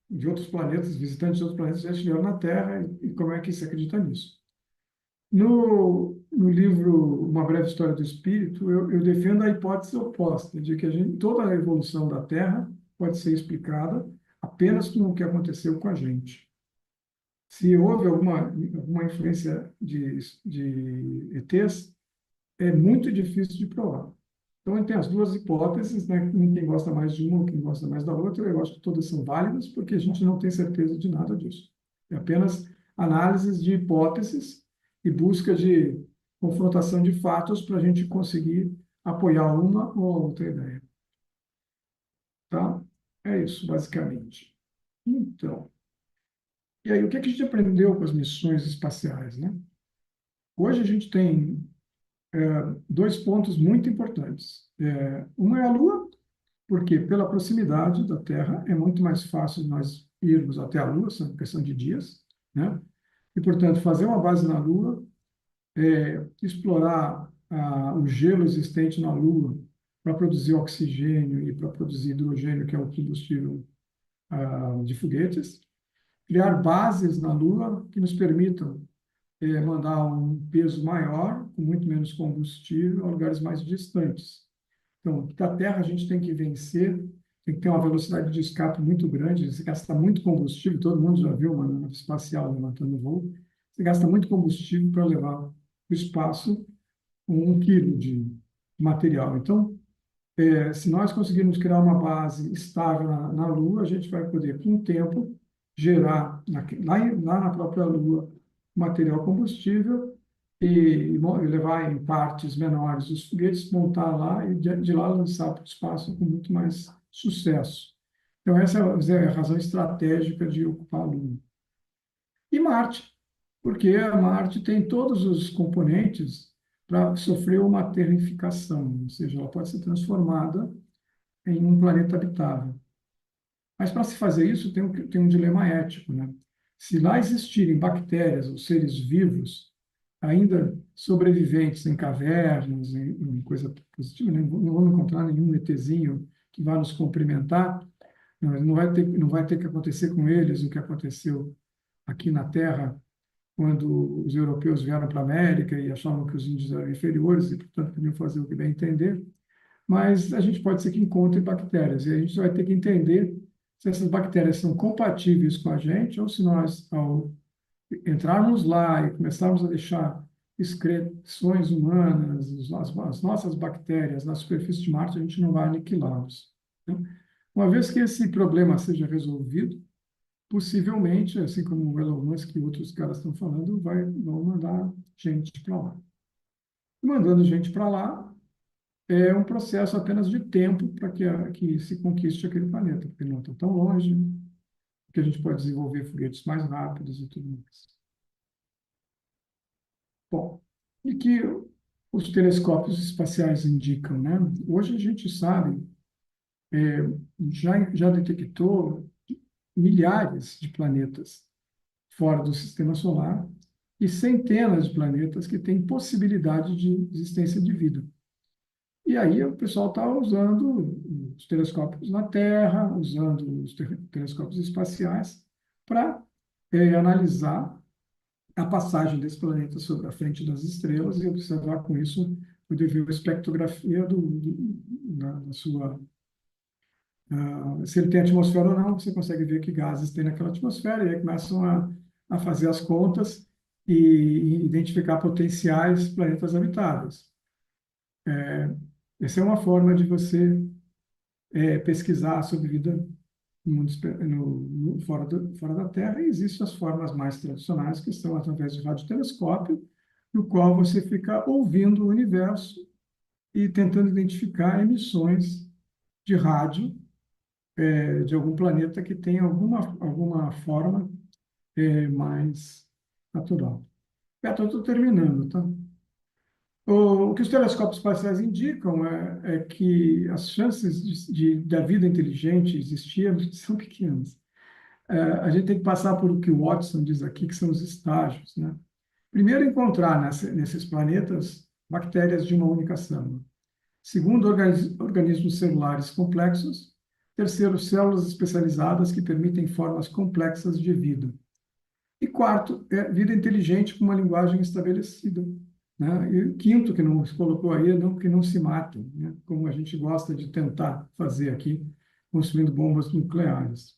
de outros planetas, visitantes de outros planetas já estiveram na Terra e como é que se acredita nisso. No livro Uma Breve História do Espírito, eu defendo a hipótese oposta, de que toda a evolução da Terra pode ser explicada apenas com o que aconteceu com a gente. Se houve alguma influência de ETs, é muito difícil de provar. Então, tem as duas hipóteses, né? Quem gosta mais de uma, quem gosta mais da outra, eu acho que todas são válidas, porque a gente não tem certeza de nada disso. É apenas análises de hipóteses e busca de confrontação de fatos para a gente conseguir apoiar uma ou outra ideia. Tá? É isso, basicamente. Então, e aí, o que a gente aprendeu com as missões espaciais, né? Hoje a gente tem dois pontos muito importantes. Uma é a Lua, porque pela proximidade da Terra é muito mais fácil nós irmos até a Lua, são questão de dias, né? E, portanto, fazer uma base na Lua, explorar o gelo existente na Lua para produzir oxigênio e para produzir hidrogênio, que é o combustível de foguetes, criar bases na Lua que nos permitam mandar um peso maior, com muito menos combustível, a lugares mais distantes. Então, da Terra a gente tem que vencer, tem que ter uma velocidade de escape muito grande, você gasta muito combustível, todo mundo já viu uma nave espacial levantando voo, você gasta muito combustível para levar para o espaço 1 quilo de material. Então, se nós conseguirmos criar uma base estável na Lua, a gente vai poder, com o tempo, gerar lá na própria Lua material combustível e levar em partes menores os foguetes, montar lá e de lá lançar para o espaço com muito mais sucesso. Então, essa é a razão estratégica de ocupar a Lua. E Marte, porque a Marte tem todos os componentes para sofrer uma terrificação, ou seja, ela pode ser transformada em um planeta habitável. Mas para se fazer isso, tem um dilema ético, né? Se lá existirem bactérias ou seres vivos, ainda sobreviventes em cavernas, em coisa positiva, né? Não vamos encontrar nenhum ETzinho que vá nos cumprimentar, não vai ter que acontecer com eles o que aconteceu aqui na Terra quando os europeus vieram para a América e achavam que os índios eram inferiores e, portanto, podiam fazer o que bem entender. Mas a gente pode ser que encontre bactérias e a gente vai ter que entender se essas bactérias são compatíveis com a gente ou se nós, ao entrarmos lá e começarmos a deixar excreções humanas, as nossas bactérias na superfície de Marte, a gente não vai aniquilá-los, né? Uma vez que esse problema seja resolvido, possivelmente, assim como o Elon Musk e outros caras estão falando, vão mandar gente para lá. Mandando gente para lá, é um processo apenas de tempo para que se conquiste aquele planeta, porque não está tão longe, que a gente pode desenvolver foguetes mais rápidos e tudo mais. Bom, e que os telescópios espaciais indicam, né? Hoje a gente sabe, já detectou milhares de planetas fora do sistema solar e centenas de planetas que têm possibilidade de existência de vida. E aí o pessoal está usando os telescópios na Terra, usando os telescópios espaciais para analisar a passagem desse planeta sobre a frente das estrelas e observar com isso, poder ver a espectrografia na sua... se ele tem atmosfera ou não, você consegue ver que gases tem naquela atmosfera, e aí começam a fazer as contas e identificar potenciais planetas habitáveis. Essa é uma forma de você pesquisar sobre vida no mundo, fora da Terra, e existem as formas mais tradicionais, que são através de radiotelescópio, no qual você fica ouvindo o universo e tentando identificar emissões de rádio de algum planeta que tem alguma forma mais natural. Beto, eu estou terminando, tá? O que os telescópios espaciais indicam é que as chances da vida inteligente existir são pequenas. A gente tem que passar por o que o Watson diz aqui, que são os estágios, né? Primeiro, encontrar nesses planetas bactérias de uma única célula. Segundo, organismos celulares complexos. Terceiro, células especializadas que permitem formas complexas de vida. E quarto, vida inteligente com uma linguagem estabelecida. Né? E quinto, que não se colocou aí, que não se matem, né? Como a gente gosta de tentar fazer aqui, construindo bombas nucleares.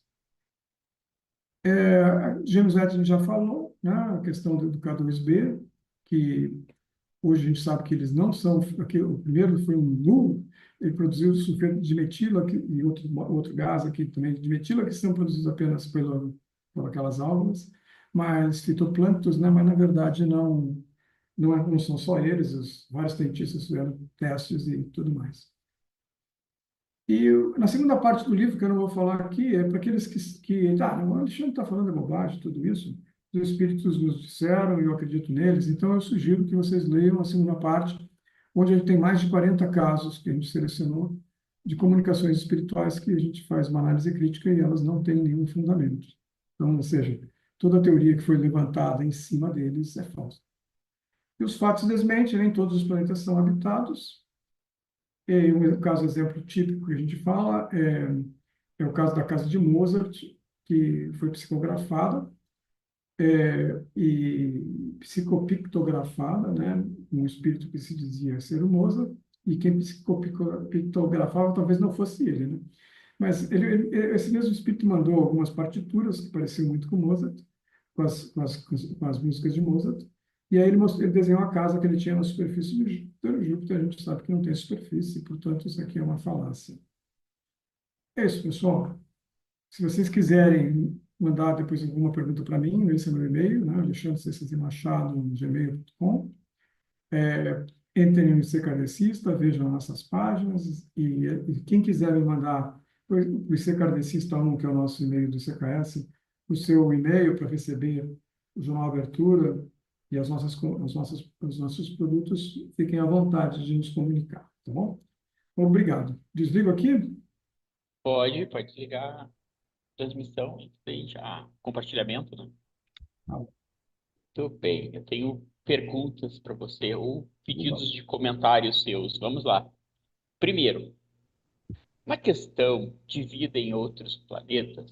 Gêmeos a gente já falou, né? A questão do K2b, que hoje a gente sabe que eles não são. Aqui, o primeiro foi um nulo, ele produziu sulfeto de metila e outro gás aqui também de metila, que são produzidos apenas por aquelas algas, mas fitoplânctons, né? Mas na verdade não são só eles, os vários cientistas fizeram testes e tudo mais. E na segunda parte do livro, que eu não vou falar aqui, é para aqueles o Alexandre está falando bobagem, tudo isso. Os espíritos nos disseram e eu acredito neles, então eu sugiro que vocês leiam a segunda parte, onde a gente tem mais de 40 casos que a gente selecionou de comunicações espirituais que a gente faz uma análise crítica e elas não têm nenhum fundamento. Então, ou seja, toda a teoria que foi levantada em cima deles é falsa. E os fatos desmentem, nem todos os planetas são habitados. E um caso, exemplo típico que a gente fala é o caso da casa de Mozart, que foi psicografada e psicopictografada, né? Um espírito que se dizia ser o Mozart, e quem psicopictografava talvez não fosse ele, né? Mas esse mesmo espírito mandou algumas partituras que pareciam muito com Mozart, com as músicas de Mozart, e aí ele desenhou a casa que ele tinha na superfície de Júpiter. Júpiter a gente sabe que não tem superfície, portanto isso aqui é uma falácia. É isso, pessoal. Se vocês quiserem mandar depois alguma pergunta para mim, esse é meu e-mail, né? alexandrecmachado@gmail.com. Entrem no IC Kardecista, vejam nossas páginas, e quem quiser me mandar o IC Kardecista 1, que é o nosso e-mail do CKS, o seu e-mail para receber o Jornal Abertura e os nossos produtos, fiquem à vontade de nos comunicar, tá bom? Obrigado. Desligo aqui? Pode desligar a transmissão e daí já compartilhamento, né? Ah, Muito bem, eu tenho perguntas para você ou oba. pedidos de comentários seus. Vamos lá. Primeiro, na questão de vida em outros planetas,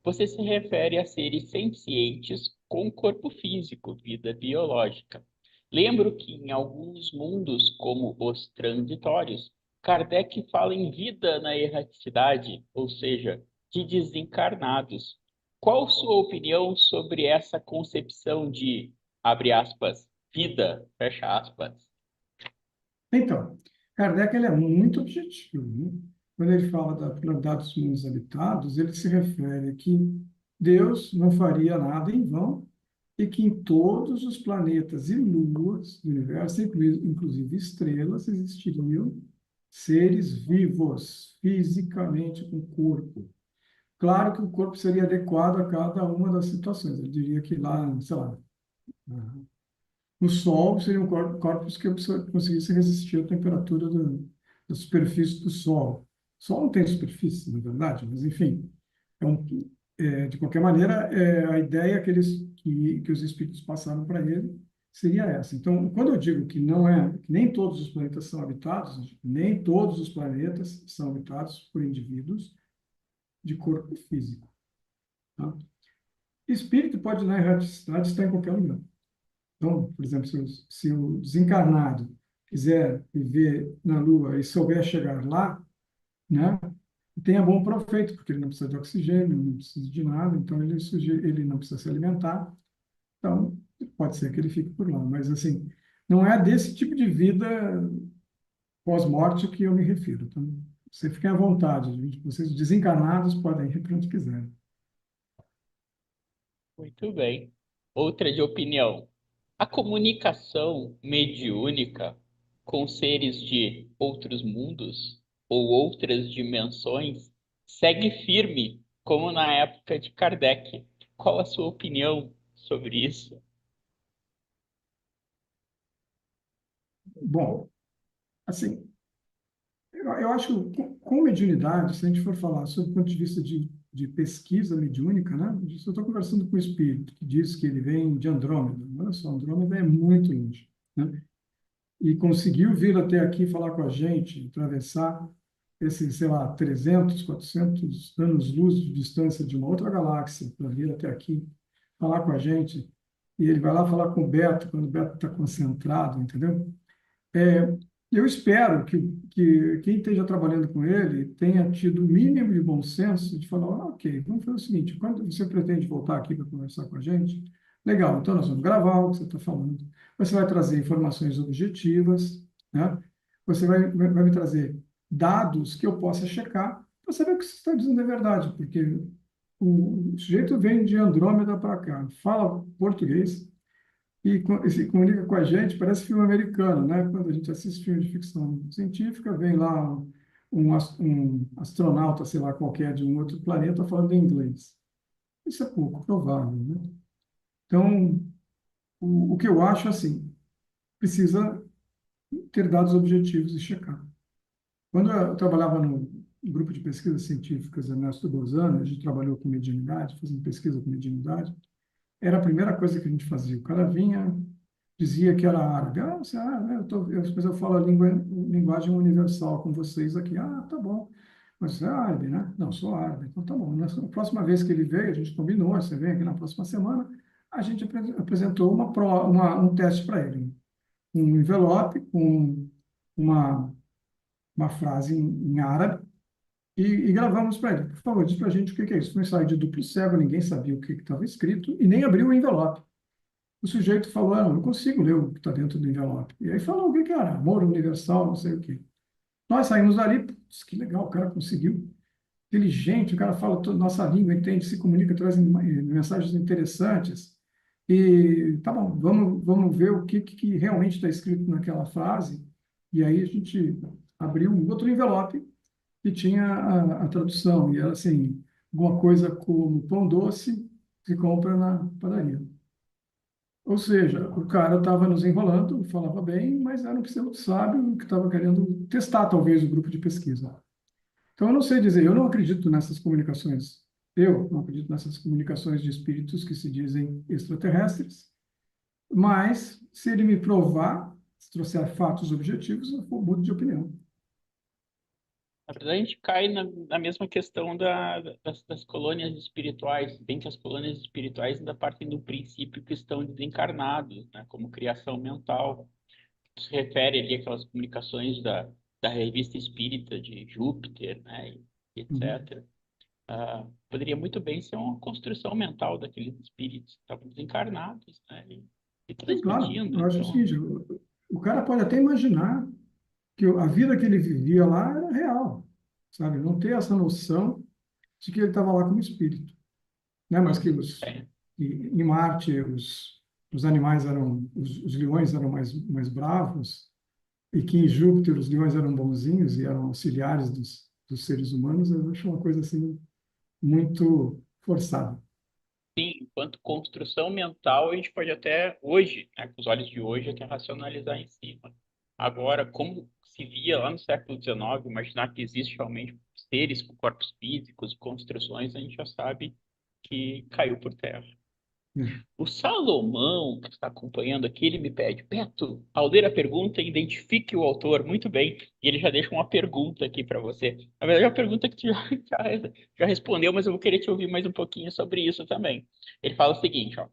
você se refere a seres sencientes com corpo físico, vida biológica. Lembro que em alguns mundos, como os transitórios, Kardec fala em vida na erraticidade, ou seja, de desencarnados. Qual sua opinião sobre essa concepção de, abre aspas, vida, fecha aspas? Então, Kardec ele é muito objetivo, né? Quando ele fala dados mundos habitados, ele se refere a que Deus não faria nada em vão e que em todos os planetas e luas do universo, inclusive estrelas, existiriam seres vivos, fisicamente com corpo. Claro que o corpo seria adequado a cada uma das situações. Eu diria que lá, sei lá, no Sol seriam corpos que conseguissem resistir à temperatura da superfície do Sol. O Sol não tem superfície, na verdade, mas enfim, de qualquer maneira, a ideia que os espíritos passaram para ele seria essa. Então, quando eu digo que não que nem todos os planetas são habitados, nem todos os planetas são habitados por indivíduos de corpo físico. Tá? Espírito pode, na erraticidade, estar em qualquer lugar. Então, por exemplo, se o desencarnado quiser viver na Lua e souber chegar lá, né, tenha bom proveito, porque ele não precisa de oxigênio, não precisa de nada, então ele não precisa se alimentar, então pode ser que ele fique por lá. Mas, assim, não é desse tipo de vida pós-morte que eu me refiro. Tá? Você fiquem à vontade, gente. Vocês desencarnados podem ir para onde quiserem. Muito bem. Outra de opinião. A comunicação mediúnica com seres de outros mundos ou outras dimensões segue firme, como na época de Kardec. Qual a sua opinião sobre isso? Bom, assim, eu acho que com mediunidade, se a gente for falar sobre o ponto de vista de pesquisa mediúnica, né? Eu estou conversando com o espírito que diz que ele vem de Andrômeda. Olha só, Andrômeda é muito longe, né? E conseguiu vir até aqui falar com a gente, atravessar esses, sei lá, 300, 400 anos-luz de distância de uma outra galáxia para vir até aqui falar com a gente. E ele vai lá falar com o Beto, quando o Beto está concentrado, entendeu? É, eu espero que quem esteja trabalhando com ele tenha tido o mínimo de bom senso de falar, "Ah, ok, vamos fazer o seguinte, quando você pretende voltar aqui para conversar com a gente, legal, então nós vamos gravar o que você está falando, você vai trazer informações objetivas, né? Você vai me trazer dados que eu possa checar para saber o que você está dizendo é verdade, porque o sujeito vem de Andrômeda para cá, fala português, e se comunica com a gente, parece filme americano, né? Quando a gente assiste filme de ficção científica, vem lá um astronauta, sei lá, qualquer de um outro planeta falando inglês. Isso é pouco provável, né? Então, o que eu acho, assim, precisa ter dados objetivos e checar. Quando eu trabalhava no grupo de pesquisas científicas Ernesto Bozano, a gente trabalhou com mediunidade, fazendo pesquisa com mediunidade, era a primeira coisa que a gente fazia. O cara vinha, dizia que era árabe. Ah, você, mas eu falo a linguagem universal com vocês aqui. Ah, tá bom. Mas você é árabe, né? Não, sou árabe. Então tá bom. Na próxima vez que ele veio, a gente combinou, você vem aqui na próxima semana, a gente apresentou um teste para ele. Um envelope com uma, uma frase em árabe e gravamos para ele. Por favor, diz para a gente o que é isso. Foi um ensaio de duplo cego, ninguém sabia o que estava escrito e nem abriu o envelope. O sujeito falou, ah, não consigo ler o que está dentro do envelope. E aí falou o que que era, amor universal, não sei o quê. Nós saímos dali, putz, que legal, o cara conseguiu. Inteligente, o cara fala toda a nossa língua, entende, se comunica, traz mensagens interessantes. E tá bom, vamos ver o que realmente está escrito naquela frase. E aí a gente abriu um outro envelope que tinha a tradução. E era assim, alguma coisa como pão doce se compra na padaria. Ou seja, o cara estava nos enrolando, falava bem, mas era um pseudo sábio que estava querendo testar, talvez, o grupo de pesquisa. Então, eu não sei dizer, eu não acredito nessas comunicações. Eu não acredito nessas comunicações de espíritos que se dizem extraterrestres, mas se ele me provar, se trouxer fatos objetivos, eu mudo de opinião. Na verdade, a gente cai na mesma questão das colônias espirituais, bem que as colônias espirituais ainda partem do princípio que estão desencarnados, né, como criação mental. Se refere ali àquelas comunicações da revista espírita de Júpiter, né, e Uhum. etc. Poderia muito bem ser uma construção mental daqueles espíritos que estavam desencarnados, né, e Sim, claro, transmitindo. eu acho o Então, seguinte, o cara pode até imaginar que a vida que ele vivia lá era real, sabe? Não ter essa noção de que ele estava lá como espírito, né? Mas que é, em Marte os animais eram, os leões eram mais bravos e que em Júpiter os leões eram bonzinhos e eram auxiliares dos seres humanos, eu acho uma coisa assim muito forçada. sim, enquanto construção mental, a gente pode até hoje, né, com os olhos de hoje, até racionalizar em cima. Agora, como se via lá no século XIX, imaginar que existe realmente seres com corpos físicos, construções, a gente já sabe que caiu por terra. Né? O Salomão, que está acompanhando aqui, ele me pede, Beto, ao ler a pergunta, identifique o autor. Muito bem. E ele já deixa uma pergunta aqui para você. Na verdade, é uma pergunta que tu já respondeu, mas eu vou querer te ouvir mais um pouquinho sobre isso também. Ele fala o seguinte, ó.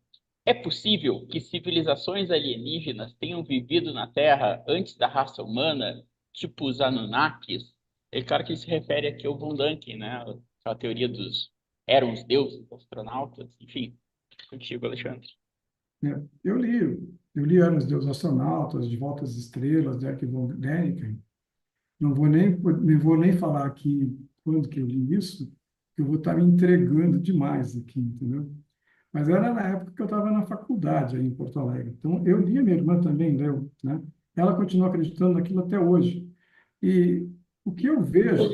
É possível que civilizações alienígenas tenham vivido na Terra antes da raça humana, tipo os Anunnakis? É claro que ele se refere aqui ao Von Däniken, né? A teoria dos eram os deuses, astronautas, enfim. Contigo, Alexandre. Né? Eu li Anos Deus Astronautas, De Volta às Estrelas, de Erich von Däniken, não vou nem falar aqui quando que eu li isso, que eu vou estar me entregando demais aqui, entendeu? Mas era na época que eu estava na faculdade aí em Porto Alegre. Então, eu li, minha irmã também leu, né? Ela continua acreditando naquilo até hoje. E o que eu vejo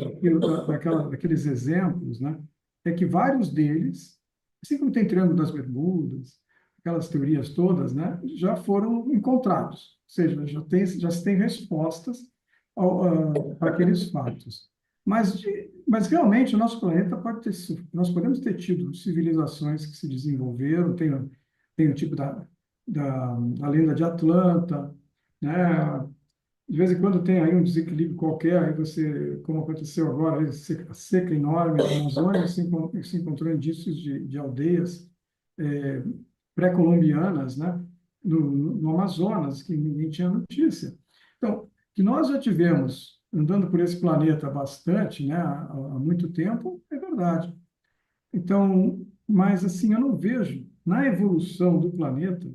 daqueles exemplos, né, é que vários deles, assim como tem Triângulo das Bermudas, aquelas teorias todas, né, já foram encontrados. Ou seja, já se tem respostas para aqueles fatos. Mas realmente o nosso planeta pode ter, nós podemos ter tido civilizações que se desenvolveram, tem o tipo da lenda de Atlanta, né? De vez em quando tem aí um desequilíbrio qualquer, aí você, como aconteceu agora, aí, seca enorme na Amazônia, se encontrou indícios de aldeias é, pré-colombianas, né? No Amazonas, que ninguém tinha notícia. Então, que nós já tivemos andando por esse planeta bastante, né, há muito tempo, é verdade. Então, mas assim, eu não vejo na evolução do planeta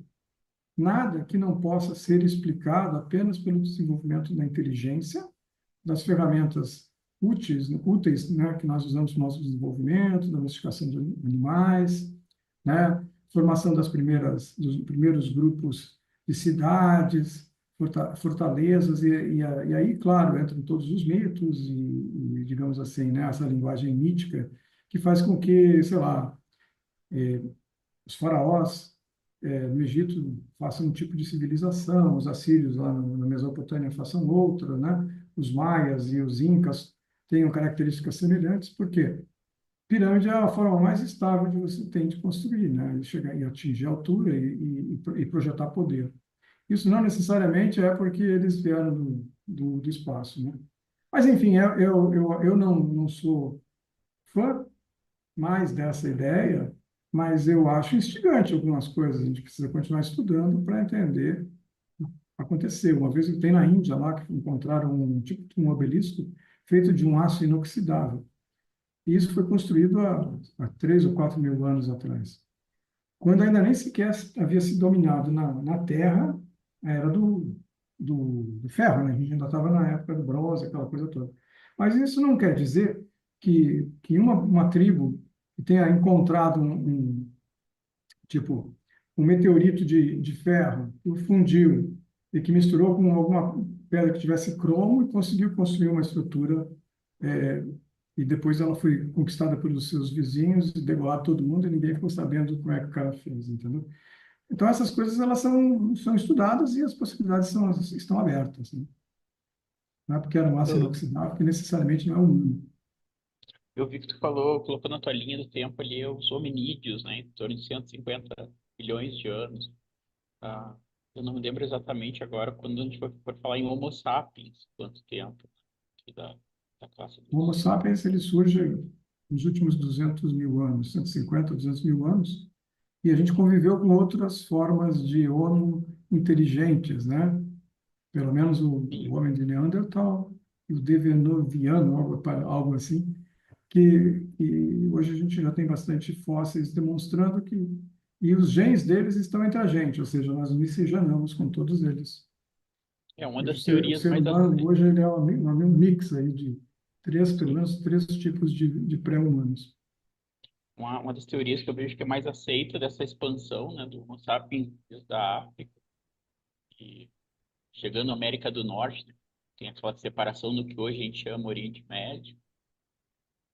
nada que não possa ser explicado apenas pelo desenvolvimento da inteligência, das ferramentas úteis, né, que nós usamos no nosso desenvolvimento, da domesticação de animais, né, formação dos primeiros grupos de cidades, fortalezas, e aí, claro, entram todos os mitos digamos assim, né, essa linguagem mítica que faz com que, sei lá, os faraós no Egito façam um tipo de civilização, os assírios lá na Mesopotâmia façam outra, né? Os maias e os incas tenham características semelhantes, porque pirâmide é a forma mais estável que você tem de construir, né? E chegar e atingir altura e projetar poder. Isso não necessariamente é porque eles vieram do espaço, né? Mas, enfim, eu não sou fã mais dessa ideia, mas eu acho instigante algumas coisas. A gente precisa continuar estudando para entender o que aconteceu. Uma vez tem na Índia lá que encontraram um tipo de um obelisco feito de um aço inoxidável. E isso foi construído há 3 ou 4 mil anos atrás, quando ainda nem sequer havia sido dominado na Terra a era do ferro, né? A gente ainda estava na época do bronze, aquela coisa toda. Mas isso não quer dizer que uma tribo que tenha encontrado tipo, um meteorito de ferro que o fundiu e que misturou com alguma pedra que tivesse cromo e conseguiu construir uma estrutura é, e depois ela foi conquistada pelos seus vizinhos e degolado todo mundo e ninguém ficou sabendo como é que o cara fez, entendeu? Então essas coisas elas são estudadas e as possibilidades estão abertas, né? Não é porque era um aço Eu, inoxidável que necessariamente não é humano. eu vi que tu falou, colocou na tua linha do tempo ali os hominídeos, né? Em torno de 150 milhões de anos. Ah, eu não me lembro exatamente agora quando a gente for falar em Homo sapiens, quanto tempo da, da classe O Homo dos... sapiens ele surge nos últimos 200 mil anos, 150, 200 mil anos, e a gente conviveu com outras formas de homo inteligentes, né? Pelo menos o homem de Neandertal e o Denisovano, algo assim, que hoje a gente já tem bastante fósseis demonstrando que e os genes deles estão entre a gente, ou seja, nós miscigenamos com todos eles. É uma E o das ser, o teorias ser mais humano aceitas. hoje ele é um mix aí de pelo menos três tipos de pré-humanos. Uma das teorias que eu vejo que é mais aceita dessa expansão, né, do Homo sapiens desde a África e chegando à América do Norte, né, tem aquela separação do que hoje a gente chama Oriente Médio.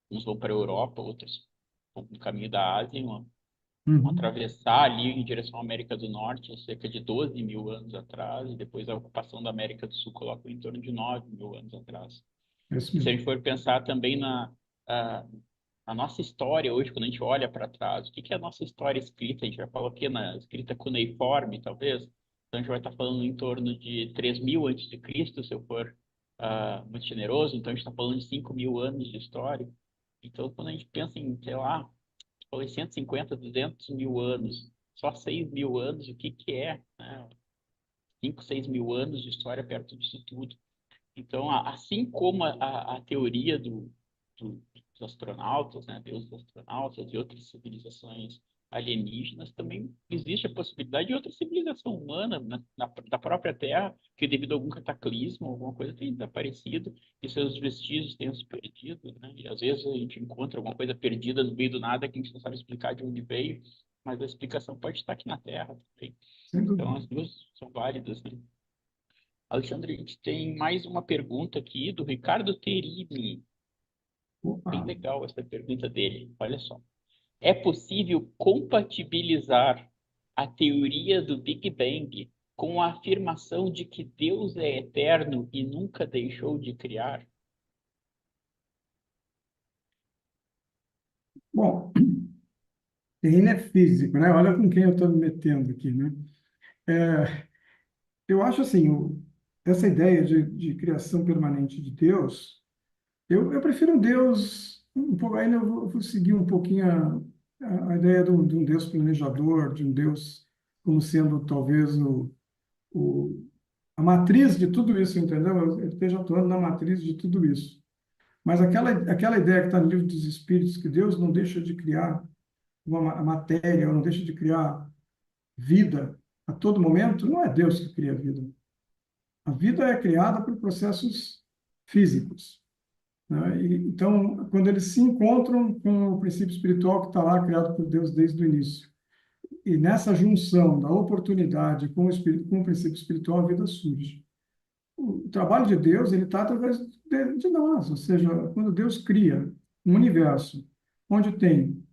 Uns vão para a Europa, outros vão no caminho da Ásia, vão Uhum. atravessar ali em direção à América do Norte, há cerca de 12 mil anos atrás, e depois a ocupação da América do Sul coloca em torno de 9 mil anos atrás. É isso E se a mesmo. gente for pensar também a, a nossa história hoje, quando a gente olha para trás, o que que é a nossa história escrita? A gente vai falar o quê? Na escrita cuneiforme, talvez? Então a gente vai estar falando em torno de 3.000 antes de Cristo, se eu for muito generoso. Então a gente está falando de 5 mil anos de história. Então quando a gente pensa em, sei lá, falei 150, 200 mil anos, só 6 mil anos, o que que é, né? 5, 6 mil anos de história perto disso tudo. Então, assim como a teoria dos astronautas, né, Deus dos astronautas e outras civilizações alienígenas, também existe a possibilidade de outra civilização humana da própria Terra, que devido a algum cataclismo, alguma coisa tenha desaparecido e seus vestígios tenham se perdido, né? E às vezes a gente encontra alguma coisa perdida no meio do nada que a gente não sabe explicar de onde veio, mas a explicação pode estar aqui na Terra também. sem Então dúvida. as duas são válidas, né? Alexandre, a gente tem mais uma pergunta aqui do Ricardo Terini. Bem Opa. legal essa pergunta dele. Olha só. É possível compatibilizar a teoria do Big Bang com a afirmação de que Deus é eterno e nunca deixou de criar? Bom, Taine é físico, né? Olha com quem eu estou me metendo aqui, né? É, eu acho assim, essa ideia de criação permanente de Deus, eu prefiro um Deus, um pouco, ainda eu vou seguir um pouquinho a ideia de um Deus planejador, de um Deus como sendo talvez o, a matriz de tudo isso, entendeu? Ele esteja atuando na matriz de tudo isso. Mas aquela ideia que está no livro dos Espíritos, que Deus não deixa de criar uma matéria, ou não deixa de criar vida a todo momento, não é Deus que cria a vida. A vida é criada por processos físicos, né? Então, quando eles se encontram com o princípio espiritual que está lá criado por Deus desde o início, e nessa junção da oportunidade com o espírito, com o princípio espiritual, a vida surge. O trabalho de Deus ele está através de nós, ou seja, quando Deus cria um universo onde tem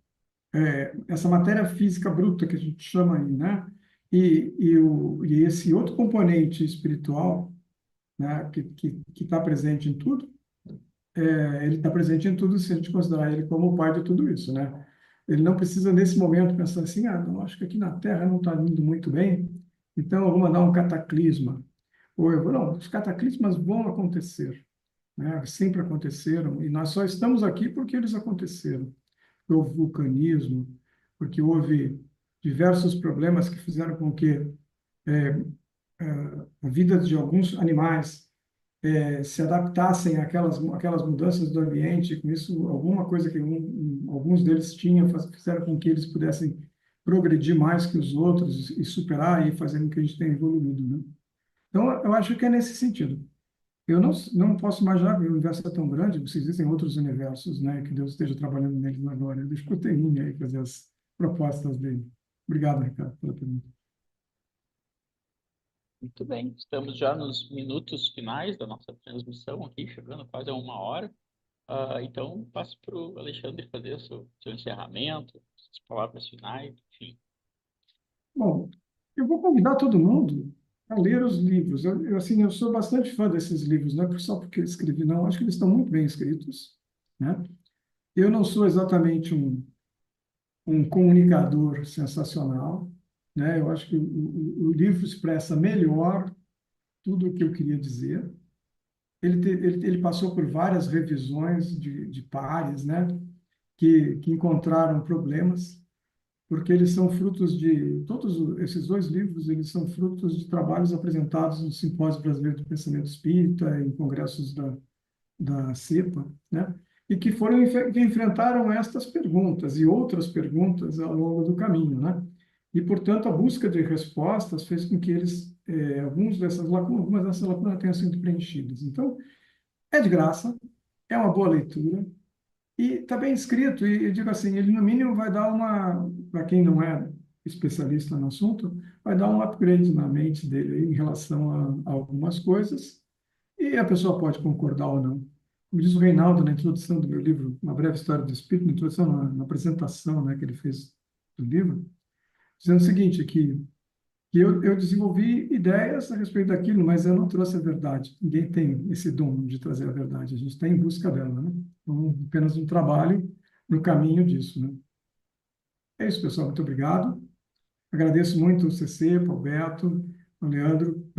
essa matéria física bruta que a gente chama aí, né? E esse outro componente espiritual, né? Que está presente em tudo, ele está presente em tudo se a gente considerar ele como o pai de tudo isso, né? Ele não precisa, nesse momento, pensar assim, não, acho que aqui na Terra não está indo muito bem, então eu vou mandar um cataclisma. Ou eu vou, não, os cataclismas vão acontecer, né? Sempre aconteceram, e nós só estamos aqui porque eles aconteceram. Houve vulcanismo, porque houve diversos problemas que fizeram com que a vida de alguns animais se adaptassem àquelas mudanças do ambiente, com isso, alguma coisa que alguns deles tinham, fizeram com que eles pudessem progredir mais que os outros e superar e fazer com que a gente tenha evoluído, né? Então, eu acho que é nesse sentido. Eu não posso imaginar que o universo é tão grande, se existem outros universos, né, que Deus esteja trabalhando neles agora. Deixa o Terrini aí fazer as propostas dele. Obrigado, Ricardo, pela pergunta. Muito bem, estamos já nos minutos finais da nossa transmissão aqui, chegando quase a uma hora. Então, passo para o Alexandre fazer o seu encerramento, as palavras finais, enfim. Bom, eu vou convidar todo mundo a ler os livros. Assim, eu sou bastante fã desses livros, não é só porque eu escrevi, não. Acho que eles estão muito bem escritos, né? Eu não sou exatamente um comunicador sensacional, né? Eu acho que o livro expressa melhor tudo o que eu queria dizer. Ele passou por várias revisões de pares, né? Que encontraram problemas, porque eles são frutos de esses dois livros, eles são frutos de trabalhos apresentados no Simpósio Brasileiro do Pensamento Espírita, em congressos da CEPA, né? E que enfrentaram estas perguntas e outras perguntas ao longo do caminho, né? E, portanto, a busca de respostas fez com que algumas dessas lacunas tenham sido preenchidas. Então, é de graça, é uma boa leitura e está bem escrito. E eu digo assim, ele no mínimo vai dar para quem não é especialista no assunto, vai dar um upgrade na mente dele em relação a algumas coisas. E a pessoa pode concordar ou não. Como diz o Reinaldo na introdução do meu livro, Uma Breve História do Espírito, na introdução, na apresentação, né, que ele fez do livro, dizendo o seguinte, que eu desenvolvi ideias a respeito daquilo, mas eu não trouxe a verdade. Ninguém tem esse dom de trazer a verdade. A gente está em busca dela, né? Então, apenas um trabalho no caminho disso, né? É isso, pessoal. Muito obrigado. Agradeço muito o CC, ao Beto, ao Leandro,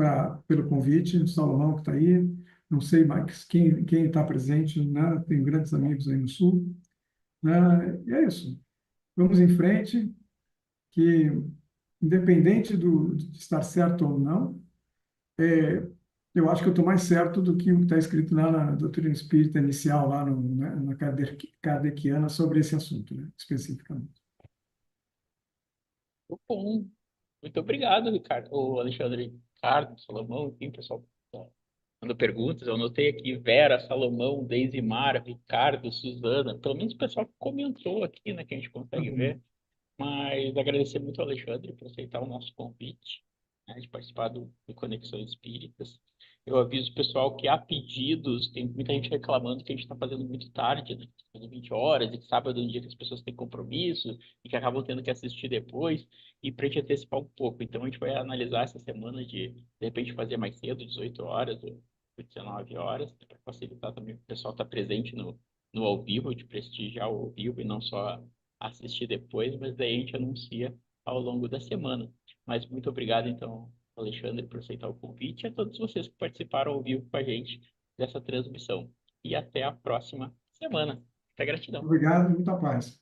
pelo convite, o Salomão que está aí. Não sei mais quem está presente, né? Tenho grandes amigos aí no Sul, né? E é isso. Vamos em frente, que independente de estar certo ou não, eu acho que eu estou mais certo do que o que está escrito lá na doutrina espírita inicial, lá na Kardeciana, sobre esse assunto, né, especificamente. Muito bom. Muito obrigado, Ricardo. O Alexandre, Ricardo, Salomão, enfim, pessoal. Mandou perguntas, eu anotei aqui Vera, Salomão, Deisimar, Ricardo, Suzana, pelo menos o pessoal que comentou aqui, né, que a gente Tá consegue bom. ver. Mas agradecer muito ao Alexandre por aceitar o nosso convite, né, de participar do Conexões Espíritas. Eu aviso o pessoal que há pedidos, tem muita gente reclamando que a gente está fazendo muito tarde, né? Fazendo 20 horas, e que sábado é um dia que as pessoas têm compromisso e que acabam tendo que assistir depois, e para gente antecipar um pouco. Então a gente vai analisar essa semana de repente fazer mais cedo, 18 horas ou 19 horas, para facilitar também o pessoal estar presente no ao vivo, de prestigiar o ao vivo e não só assistir depois, mas daí a gente anuncia ao longo da semana. Mas muito obrigado, então, Alexandre, por aceitar o convite e a todos vocês que participaram ao vivo com a gente dessa transmissão. E até a próxima semana. Muita gratidão. Obrigado e muita paz.